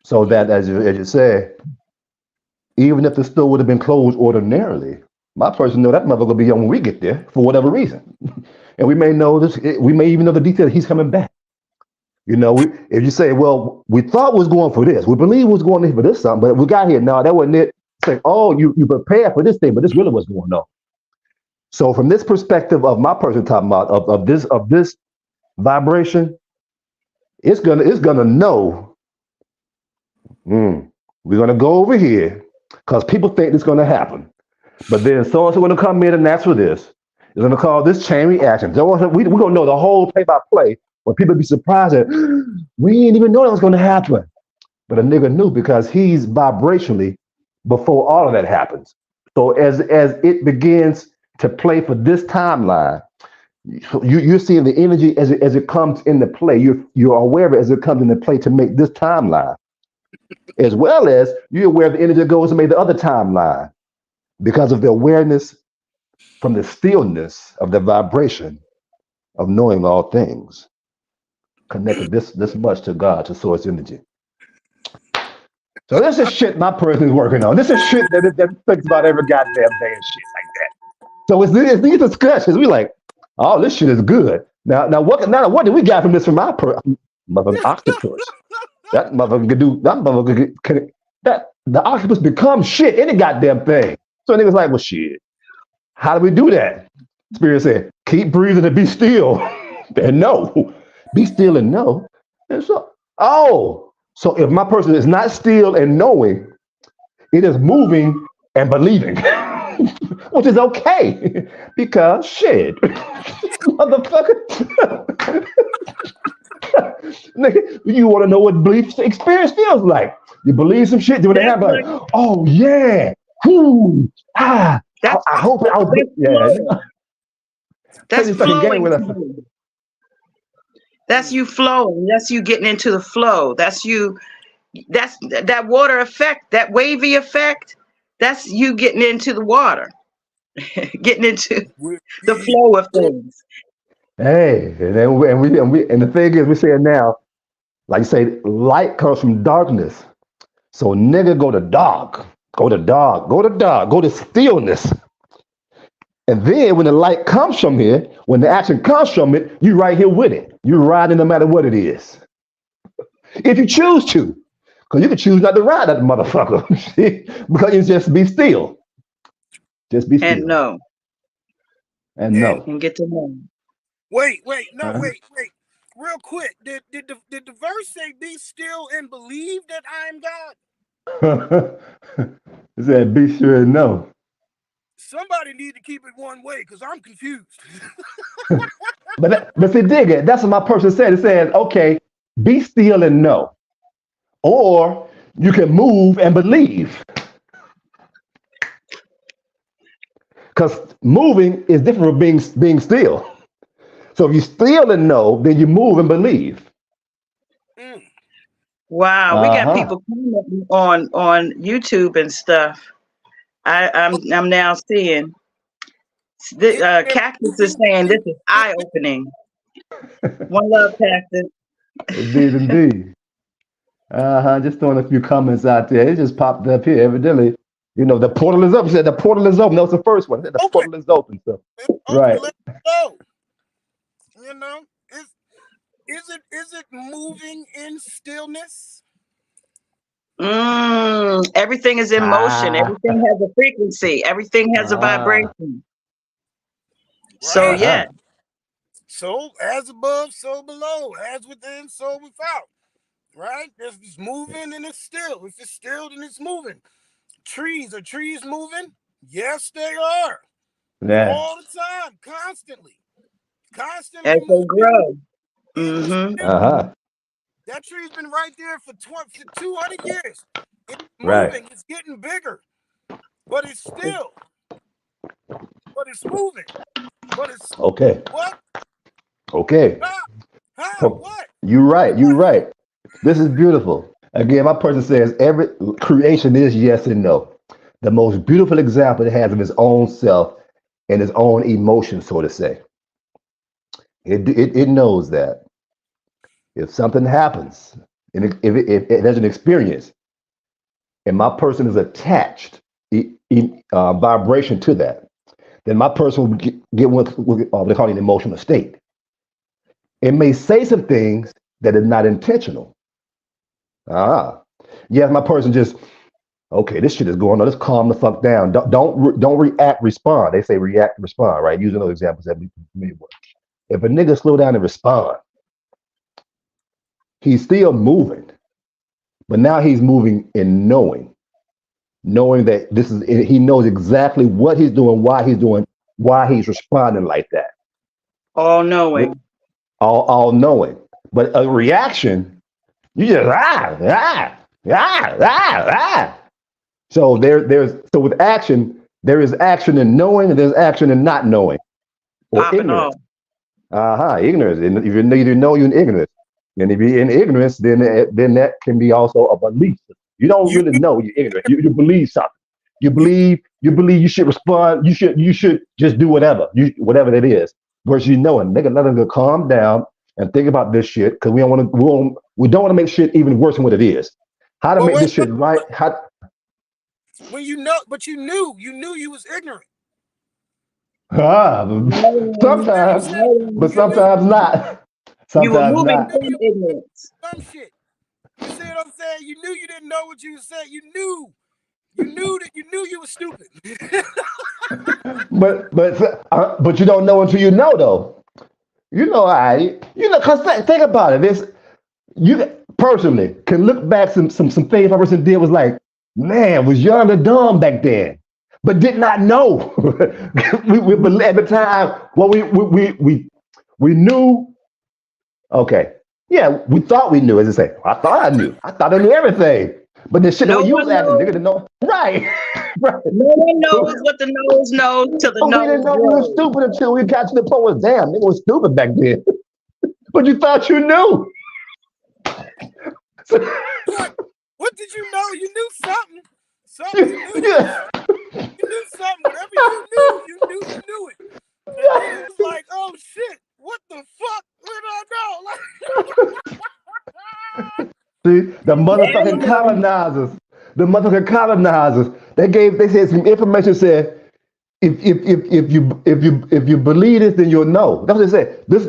So that, as you said, even if the store would have been closed ordinarily, my person know that mother will be on when we get there for whatever reason, and we may know this. We may even know the detail that he's coming back. If you say, well, we thought was going for this, we believe was going in for this something, but we got here. No, that wasn't it. Say, oh, you prepared for this thing, but this really was going on. So from this perspective of my person talking about of this vibration, it's gonna know. We're gonna go over here because people think it's gonna happen, but then someone's gonna come in and ask for this. It's gonna call this chain reaction. We're gonna know the whole play by play. Where people be surprised that we didn't even know that was gonna happen. But a nigga knew because he's vibrationally before all of that happens. So as it begins to play for this timeline, you're seeing the energy as it comes into play. You're aware of it as it comes into play to make this timeline, as well as you're aware of the energy that goes to make the other timeline because of the awareness from the stillness of the vibration of knowing all things, connected this much to God, to source energy. So this is shit my person is working on. This is shit that thinks about every goddamn day and shit like that. So it's these discussions. We like, oh, this shit is good. Now what do we got from this from our motherfucking octopus? That motherfucker could do that motherfucker that the octopus becomes shit any goddamn thing. So niggas like, well shit. How do we do that? Spirit said, keep breathing and be still. And know. Be still and know. And so if my person is not still and knowing, it is moving and believing, which is okay because shit, motherfucker. Nigga, you want to know what belief experience feels like? You believe some shit, then when it That's happens, like like, oh yeah, whoo, ah, that's I hope I was, that's yeah, flowing. play That's this fucking game flowing with to us. you. That's you flowing. That's you getting into the flow. That's you. That's that water effect, that wavy effect. That's you getting into the water, getting into Will the be flow of things. Hey, and the thing is, we say it now, like you say, light comes from darkness. So nigga, go to dark, go to dark, go to dark, go to stillness. And then when the light comes from here, when the action comes from it, you right here with it. You riding no matter what it is. If you choose to. Because you can choose not to ride that motherfucker. Because you just be still. Just be And still. know And and know. and get to know. no, Uh-huh. wait. Real quick. Did the verse say be still and believe that I am God? It said be sure and know. Somebody need to keep it one way because I'm confused. But see, dig it. That's what my person said. It says, okay, be still and know. Or you can move and believe. because moving is different from being still. So if you still and know, then you move and believe. Mm. Wow, we got Uh-huh. people commenting on YouTube and stuff. I'm now seeing Is there Cactus is moving saying in this is eye stillness? opening. One love, Cactus. Indeed, indeed. Uh-huh. Just throwing a few comments out there. It just popped up here, evidently. The portal is up. He said the portal is open. That was the first one. He said the Open. portal is open. So It's open. right. Let it go. You know, is it moving in stillness? Everything is in motion. Ah. Everything has a frequency. Everything has a Ah. vibration. So Right. yeah. Uh-huh. So as above, so below. As within, so without. Right? If it's moving and it's still. If it's still, then it's moving. Are trees moving? Yes, they are. Yeah. All the time, constantly. As Constantly they moving grow. in Mm-hmm. still. Uh-huh. That tree's been right there for 200 years. It's Right. moving. It's getting bigger. But it's still. But it's moving. But it's Okay. what? Okay. How? How? So What? you're right. You're What? right. This is beautiful. Again, my person says every creation is yes and no. The most beautiful example it has of its own self and its own emotion, so to say. It knows that if something happens, and if there's an experience, and my person is attached vibration to that, then my person will get what they call an emotional state. It may say some things that are not intentional. Ah, yes, my person just okay. This shit is going on. Let's calm the fuck down. Don't react. Respond. They say react, respond. Right? Using those examples that we made. If a nigga slow down and respond, he's still moving, but now he's moving in knowing that this is. He knows exactly what he's doing, why he's responding like that. All knowing. All knowing. But a reaction, you just ah. So so with action, there is action in knowing, and there's action in not knowing or Popping ignorance. off. Ignorance. And if you either know, you're in ignorance. And if you're in ignorance, then that can be also a belief. You don't You really know you're ignorant. You believe something. You believe you should respond. You should just do whatever whatever that is. Versus knowing, nigga, let us calm down and think about this shit because we don't want to make shit even worse than what it is. How to but make wait, this shit right? How when you know, but you was ignorant. ah, You see what I'm sometimes, saying? but You knew sometimes not. You were Sometimes moving not. you from ignorance. some shit. You see what I'm saying? You knew you didn't know what you said. You knew you were stupid. But you don't know until you know though. Cause think about it. This you personally can look back some things a person did was like, man, was young and dumb back then, but did not know. we at the time, well, we knew. Okay, yeah, we thought we knew. As I say, I thought I knew. I thought I knew everything. But the shit the No way you was one acting, nigga knows. didn't know. Right, right. No one knows what the nose knows till the But we didn't nose know we were grows. stupid until we got to the point where damn, nigga was stupid back then. But you thought you knew. So, What? What did you know? You knew something. Something you knew. yeah, You knew something. Whatever you knew it. And then it was like, oh shit, what the fuck? What did I know? see, the Now you motherfucking know. colonizers, they said some information said if you believe this, then you'll know. That's what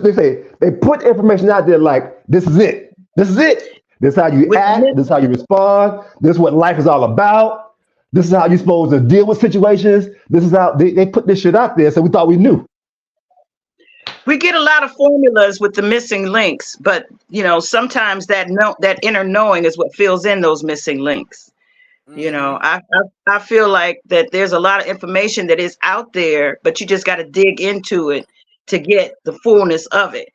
they say. They put information out there like this is it. This is it. This is how you With the act. This is how you respond. This is what life is all about. This is how you're supposed to deal with situations. This is how they put this shit out there. So we thought we knew. we get a lot of formulas with the missing links, but sometimes that inner knowing is what fills in those missing links. Mm-hmm. I feel like that there's a lot of information that is out there, but you just got to dig into it to get the fullness of it.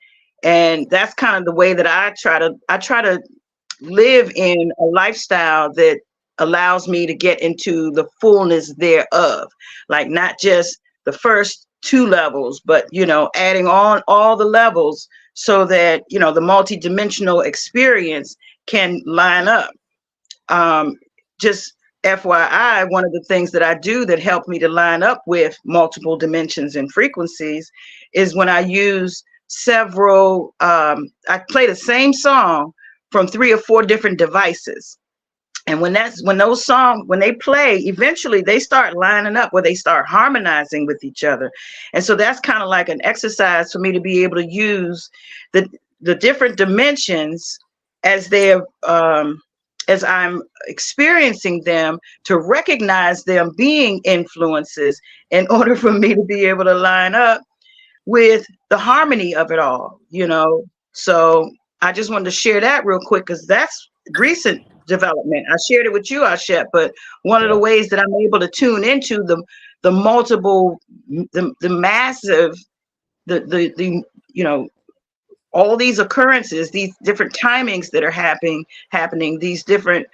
And that's kind of the way that I try to live in a lifestyle that allows me to get into the fullness thereof, like not just the first two levels, but adding on all the levels so that the multidimensional experience can line up. Just FYI, one of the things that I do that help me to line up with multiple dimensions and frequencies is when I use several, I play the same song from 3 or 4 different devices. And when those songs, when they play, eventually they start lining up where they start harmonizing with each other. And so that's kind of like an exercise for me to be able to use the different dimensions as they're as I'm experiencing them, to recognize them being influences in order for me to be able to line up with the harmony of it all. So I just wanted to share that real quick, because that's recent development. I shared it with you, Ashet, but one of the Yeah. ways that I'm able to tune into the multiple, the massive, the all these occurrences, these different timings that are happening, these different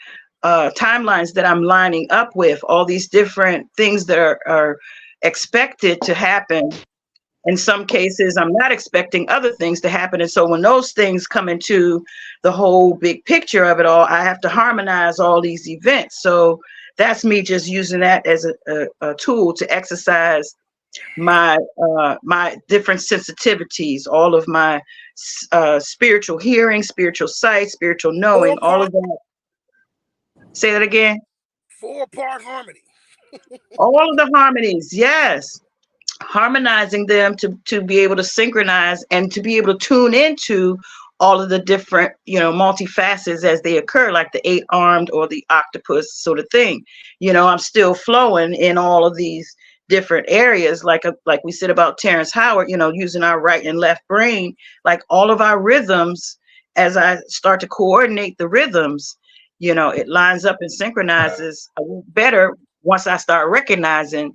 timelines that I'm lining up with, all these different things that are expected to happen. In some cases, I'm not expecting other things to happen. And so when those things come into the whole big picture of it all, I have to harmonize all these events. So that's me just using that as a tool to exercise my my different sensitivities, all of my spiritual hearing, spiritual sight, spiritual knowing, all of that. Say that again. 4-part harmony. All of the harmonies, yes. Harmonizing them to be able to synchronize and to be able to tune into all of the different multifacets as they occur, like the 8-armed or the octopus sort of thing. I'm still flowing in all of these different areas, like we said about Terrence Howard, using our right and left brain, like all of our rhythms. As I start to coordinate the rhythms, it lines up and synchronizes a little better once I start recognizing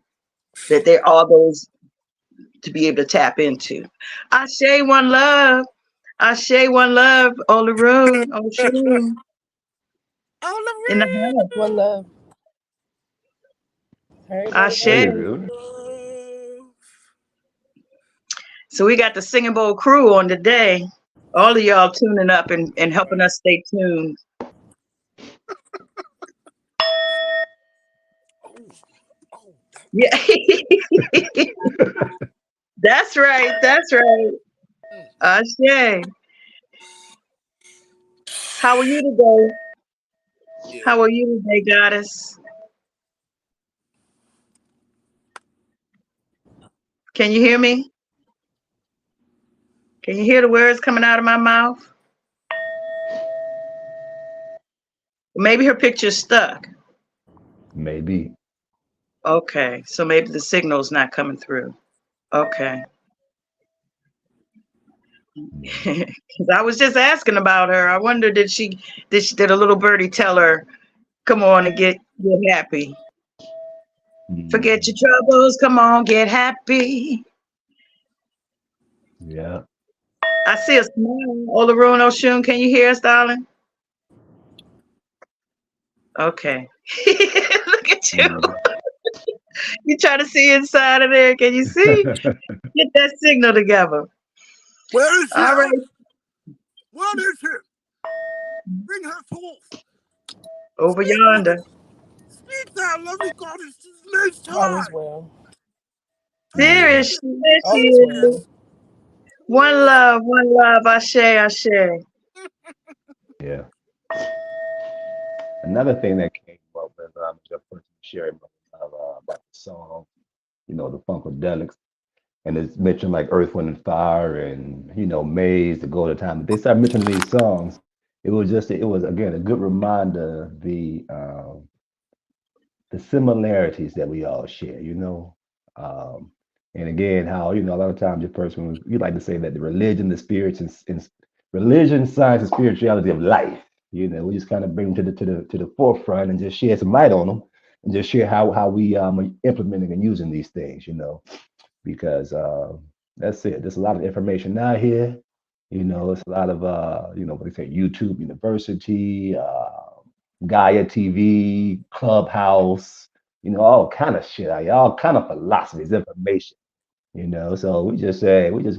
that there are those to be able to tap into. Ashe, one love. Ashe, one love. Olaroon, Oshun in the house. One love. Everybody Ashe. Hey, one love. dude. So we got the Singing Bowl crew on today. All of y'all tuning up and helping us stay tuned. Oh, Yeah. That's right. That's right. Ashe. How are you today? yeah. How are you today, goddess? Can you hear me? Can you hear the words coming out of my mouth? Maybe her picture's stuck. Maybe. Okay, so maybe the signal's not coming through. Okay. Because I was just asking about her. I wonder did a little birdie tell her, come on and get happy. Forget your troubles, come on, get happy. Yeah. I see a smile. Olaroon Oshun, can you hear us, darling? Okay. Look at you. You try to see inside of there. Can you see? Get that signal together. Where is she? All right. What is it? Bring her forth. Over Speak, yonder. speak, thou lovely goddess. This All is time. well. There is she. There she All is well. is. One love, one love. Ashe, Ashe. Yeah. Another thing that came up when the person sharing about the song, the Funkadelics, and it's mentioned like Earth, Wind, and Fire, and Maze, the Golden Time. They started mentioning these songs. It was again a good reminder the similarities that we all share. And again, how a lot of times your person you like to say that the religion, the spirits, and religion, science, and spirituality of life. We just kind of bring them to the forefront and just share some light on them, and just share how we are implementing and using these things. Because that's it. There's a lot of information out here. It's a lot of what they say, YouTube University, Gaia TV, Clubhouse. all kind of shit out here, all kind of philosophies, information. So we just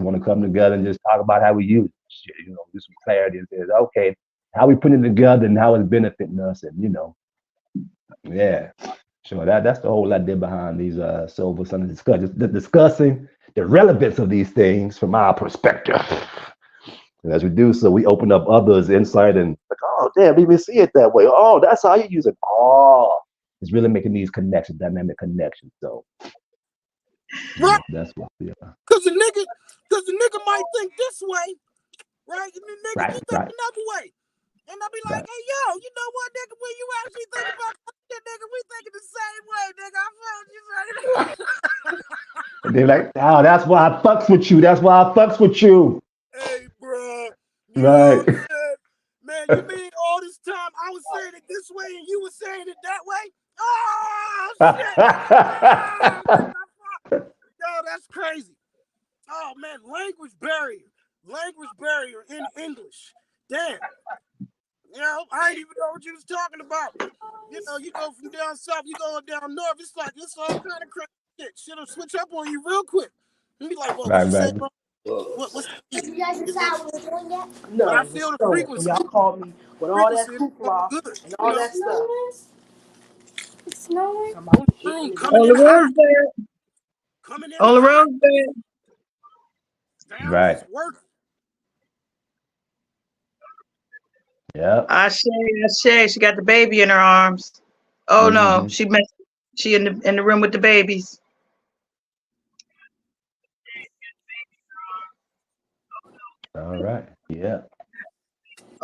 want to come together and just talk about how we use shit, do some clarity and say, okay, how we putting it together and how it's benefiting us, and yeah. Sure, that's the whole idea behind these Soulful Sunday discussions, discussing the relevance of these things from our perspective. And as we do so, we open up others' insight and like, oh damn, we even see it that way. Oh, that's how you use it. Oh, it's really making these connections, dynamic connections. So Right? that's what we are. Cause the nigga might think this way, right? And the nigga Right, be thinking right, another way. And I'll be like, right. hey, yo, you know what, nigga? When you actually think about that, nigga, we thinking the same way, nigga. I felt you, man. And they're like, oh, that's why I fucks with you. That's why I fucks with you. Hey, bro. You know Right. what I'm saying? Man, you mean all this time I was saying it this way and you were saying it that way? Oh, shit. Oh, yo, that's crazy. Oh, man, language barrier in English. Damn. I ain't even know what you was talking about. You go from down south, you go down north. It's like it's all kind of crazy shit. Shit'll switch up on you real quick. You be like, "What? What Right, you say, right. bro? What's the You guys decide what we're doing yet? But I No, the feel the snow. And frequency. y'all called me with all that Frequency is all hoopla good. and all that stuff. It's snowing. Talking about Room hitting it. coming On in the hot. road there. Coming in On the hot. road there. Sound Right. is working. Yep. Ashe. She got the baby in her arms. Oh no, Mm-hmm. she in the room with the babies. All right. Yeah.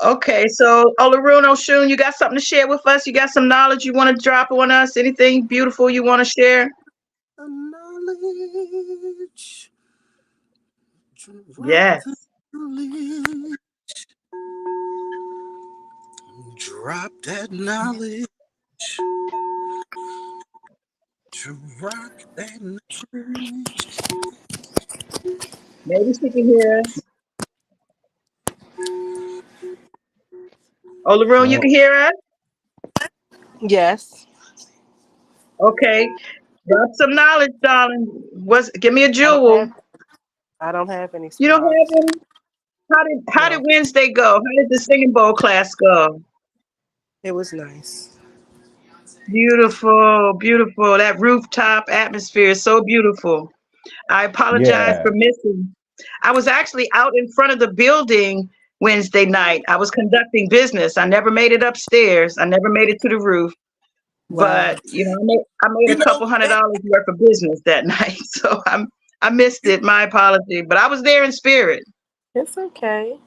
Okay, so Olaruno Oshun, you got something to share with us? You got some knowledge you want to drop on us? Anything beautiful you want to share? Knowledge. Drop Yes. the knowledge. Drop that knowledge. Drop that knowledge. Maybe she can hear us. Olaruno, you can Oh, hear us? Yes. Okay. Drop some knowledge, darling. Give me a I don't jewel. have I don't have any You don't have knowledge. any? How did No. Wednesday go? How did the singing bowl class go? It was nice. Beautiful, beautiful. That rooftop atmosphere is so beautiful. I apologize yeah. for missing. I was actually out in front of the building Wednesday night. I was conducting business. I never made it upstairs. I never made it to the roof. Wow. But I made You a know couple hundred that dollars worth of business that night. So I missed it. My apology. But I was there in spirit. It's okay.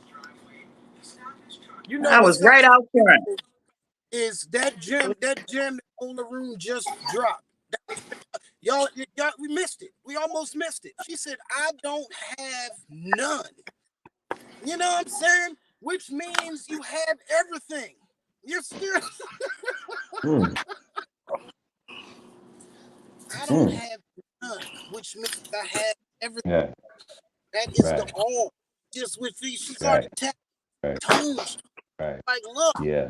you know I what's was right actually out front. beautiful is that gem that on the room just dropped. Y'all, we missed it. We almost missed it. She said, I don't have none. You know what I'm saying? Which means you have everything. You're still, Mm, I don't mm. have none, which means I have everything. Yeah. That is the Right. all. Just with these, she Right. started tapping Right. tones. Right. Like, look, Yeah.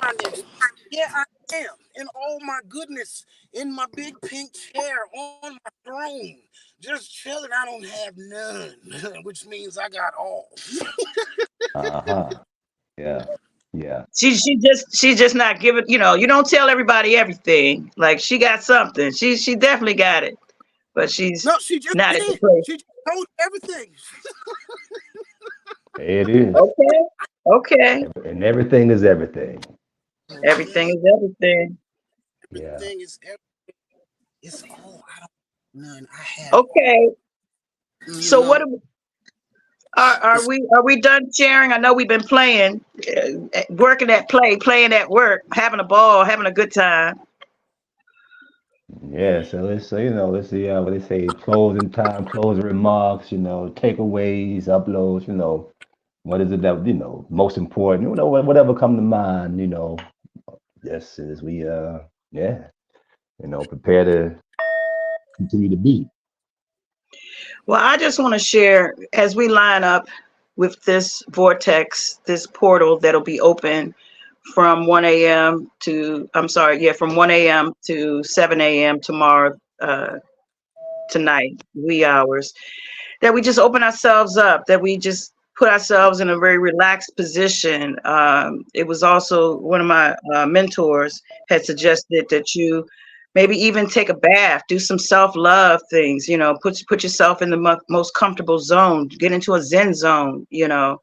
my nigga. Yeah, I am. In all my goodness, in my big pink chair on my throne, just chilling. I don't have none, which means I got all. Uh-huh. Yeah. Yeah. She's just not giving, you don't tell everybody everything. Like she got something. She definitely got it. But she's No, she just not at the did. place. She just told everything. It is. Okay. Okay. And everything is everything. Everything Everything, is everything. Yeah. everything is everything. It's all. I don't none. I have all. Okay. You So what know. are It's we done sharing? I know we've been playing, working at play, playing at work, having a ball, having a good time. Yeah. So let's say, let's see what they say, closing time, closing remarks, takeaways, uploads, what is it that, most important, whatever come to mind, just as we yeah, prepare to continue to be. Well, I just want to share as we line up with this vortex, this portal that'll be open from 1 a.m. to, I'm sorry, yeah, from 1 a.m. to 7 a.m. tomorrow, tonight, wee hours, that we just open ourselves up, that we just put ourselves in a very relaxed position. It was also one of my mentors had suggested that you maybe even take a bath, do some self-love things, you know, put yourself in the most comfortable zone, get into a Zen zone, you know,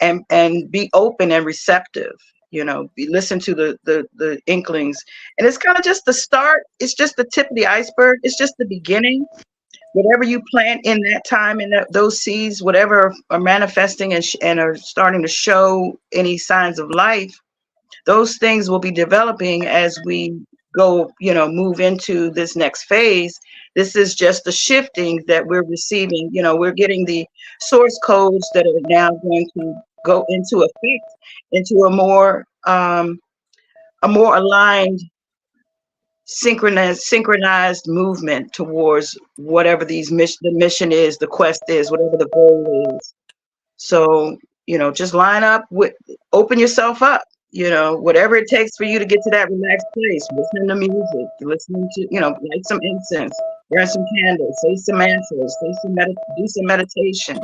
and be open and receptive, you know, listen to the inklings. And it's kind of just the start. It's just the tip of the iceberg. It's just the beginning. Whatever you plant in that time, in those seeds, whatever are manifesting and are starting to show any signs of life, those things will be developing as we go, you know, move into this next phase. This is just the shifting that we're receiving. You know, we're getting the source codes that are now going to go into effect, into a more aligned, synchronized movement towards whatever the mission is, the quest is, whatever the goal is. So, you know, just line up with, open yourself up, you know, whatever it takes for you to get to that relaxed place, listening to music, listening to, you know, light some incense, burn some candles, say some mantras, do some meditation.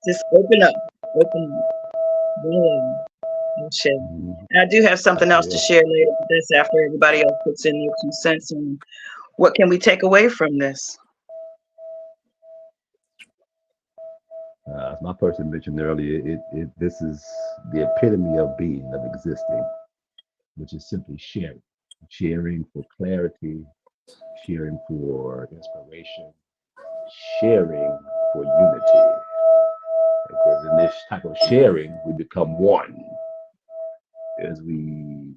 Just open up, open up. Yeah. Share. I do have something else to share later, but that's after everybody else puts in their 2 cents. And what can we take away from this? As my person mentioned earlier, this is the epitome of being, of existing, which is simply sharing. Sharing for clarity, sharing for inspiration, sharing for unity. Because in this type of sharing, we become one as we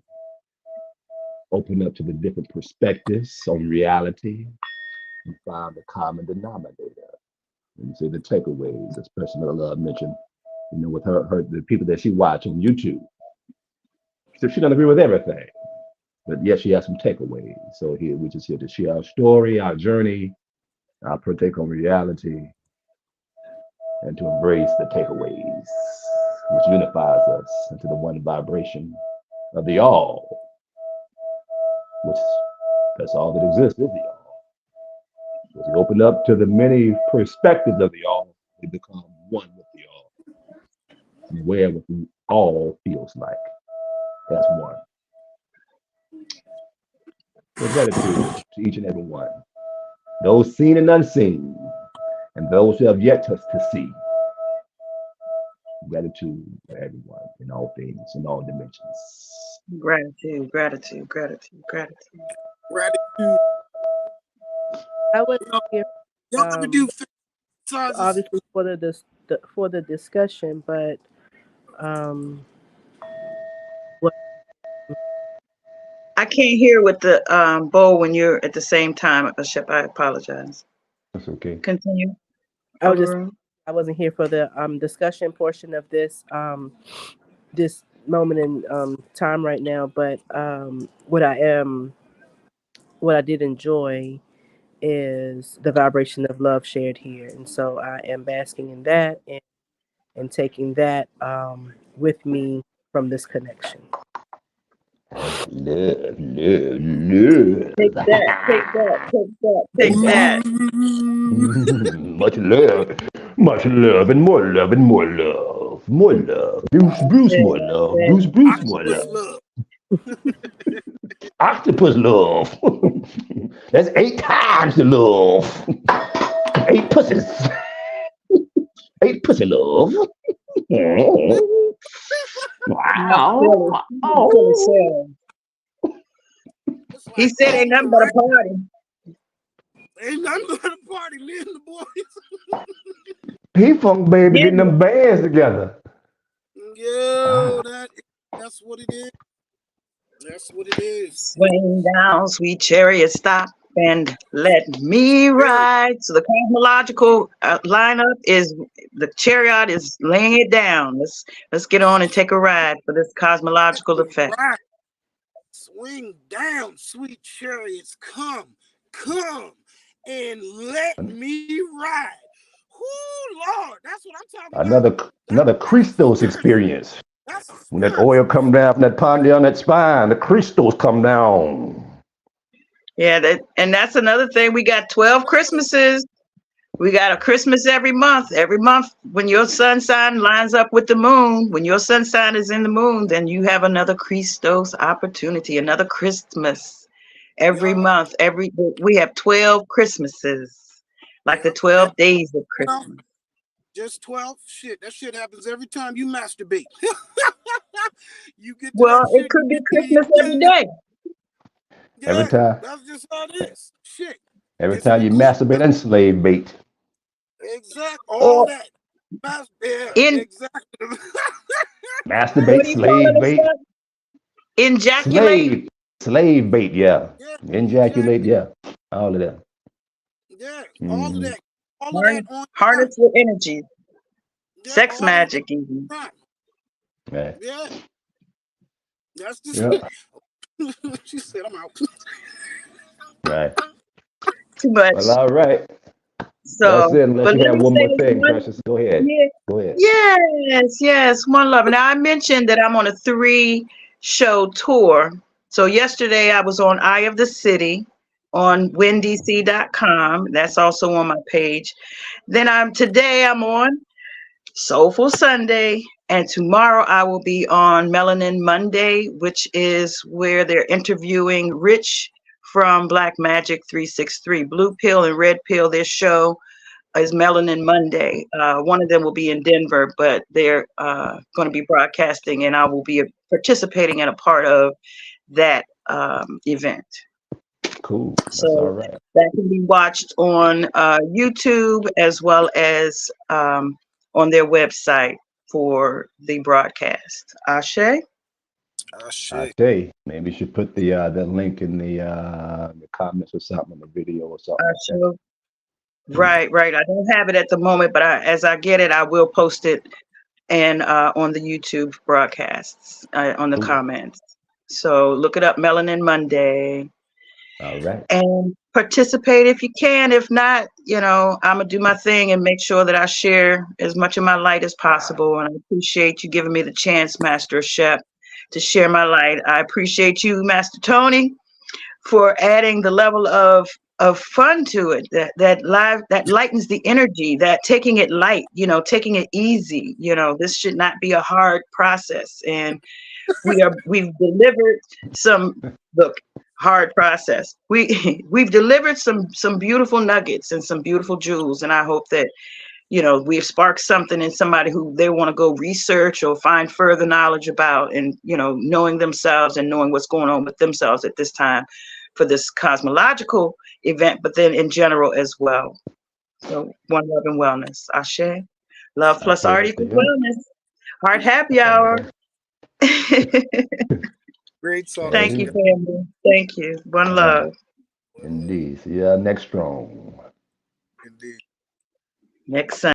open up to the different perspectives on reality and find the common denominator. And so the takeaways, as Person of Love mentioned, you know, with her the people that she watch on YouTube. So she doesn't agree with everything, but yes, she has some takeaways. So here we just here to share our story, our journey, our partake on reality, and to embrace the takeaways, which unifies us into the one vibration of the all, which that's all that exists is the all. As we open up to the many perspectives of the all, we become one with the all, and aware what the all feels like. That's one. So gratitude to each and every one, those seen and unseen, and those who have yet to see. Gratitude for everyone in all things, in all dimensions. Gratitude, gratitude, gratitude, gratitude. Gratitude. I was Y'all, here, y'all ever do exercises? obviously for the discussion, but what I can't hear with the bowl when you're at the same time, Bishop. I apologize. That's okay. Continue. I was just Overall. I wasn't here for the discussion portion of this moment in time right now, but what I did enjoy is the vibration of love shared here, and so I am basking in that and taking that with me from this connection. Love, love, love. Take that, take that, take that, take that. Much love, and more love, and more love, more love. Bruce, Yeah, more love. yeah. Bruce, more Octopus love. love. Octopus love. That's 8 times the love. 8 pussies. 8 pussy love. Not silly. Wow. Not silly Oh. self. It's He like said ain't over the nothing but a rainbow. party. Ain't nothing but a party. Me and the boys. P-Funk baby Get getting them bands together. Yo, Ah. that's what it is. That's what it is. Swing down, sweet chariot, stop and let me Very. ride. So the cosmological lineup is the chariot is laying it down. Let's get on and take a ride for this cosmological effect. Right. Swing down, sweet chariots. Come, come, and let me ride. Lord, that's what I'm talking about. Another That is Christos serious. experience. That's When that serious. oil come down from that pond down that spine, the crystals come down. Yeah, and that's another thing. We got 12 Christmases. We got a Christmas every month. Every month, when your sun sign lines up with the moon, when your sun sign is in the moon, then you have another Christos opportunity, another Christmas every Yup. month. We have 12 Christmases, like the Yup. 12 days of 12, Christmas. just 12. Shit, that shit happens every time you masturbate. You get to Well, that it shit, could you be get to Christmas every the day. Every yeah, time, that's just how it is. Shit. every It's an time you eclipse. masturbate and slave bait. Exact. All Or that. Yeah, in, exactly. what Masturbate, do you call slave it, bait, Ashanti? Ejaculate slave, slave bait, yeah. Yeah, Ejaculate, exactly. yeah. All of that. Yeah, all of Hmm. that. All of that on time. harness your energy, Yeah, sex all of that magic, even. on time. Right. Yeah, that's just. Yeah. She said, "I'm out." Right. Too much. Well, all right. That's So, it. Unless but you let have me one say more thing, one, Precious. Go ahead. yeah, Go ahead. yes, one love. Now I mentioned that I'm on a 3-show tour. So yesterday I was on Eye of the City on windc.com. That's also on my page. Then today I'm on Soulful Sunday, and tomorrow I will be on Melanin Monday, which is where they're interviewing Rich from Black Magic 363. Blue Pill and Red Pill, their show is Melanin Monday. One of them will be in Denver, but they're going to be broadcasting, and I will be participating in a part of that event. Cool. That's all So right. that can be watched on YouTube as well as on their website for the broadcast. Ashe? Ah, I shit. tell you, maybe you should put the link in the comments or something on the video or something like that. Ashe. Right. I don't have it at the moment, but as I get it, I will post it and on the YouTube broadcasts on the Cool. comments. So look it up, Melanin Monday, All right. and participate if you can. If not, I'm gonna do my thing and make sure that I share as much of my light as possible. And I appreciate you giving me the chance, Master Chef, to share my light. I appreciate you, Master Tony, for adding the level of fun to it, that lightens the energy, that taking it light, taking it easy. This should not be a hard process, and we've delivered some, look, hard process. We've delivered some beautiful nuggets and some beautiful jewels, and I hope that we've sparked something in somebody who they want to go research or find further knowledge about, and knowing themselves and knowing what's going on with themselves at this time for this cosmological event, but then in general as well. So one love and wellness. Ashe. Love I plus say, art I say, equals yeah. wellness. Heart happy All hour. right. Great talking Right Thank to you, you. here. family. Thank you. One All right. love. One love. Indeed. See ya next strong. Indeed. Next Sunday.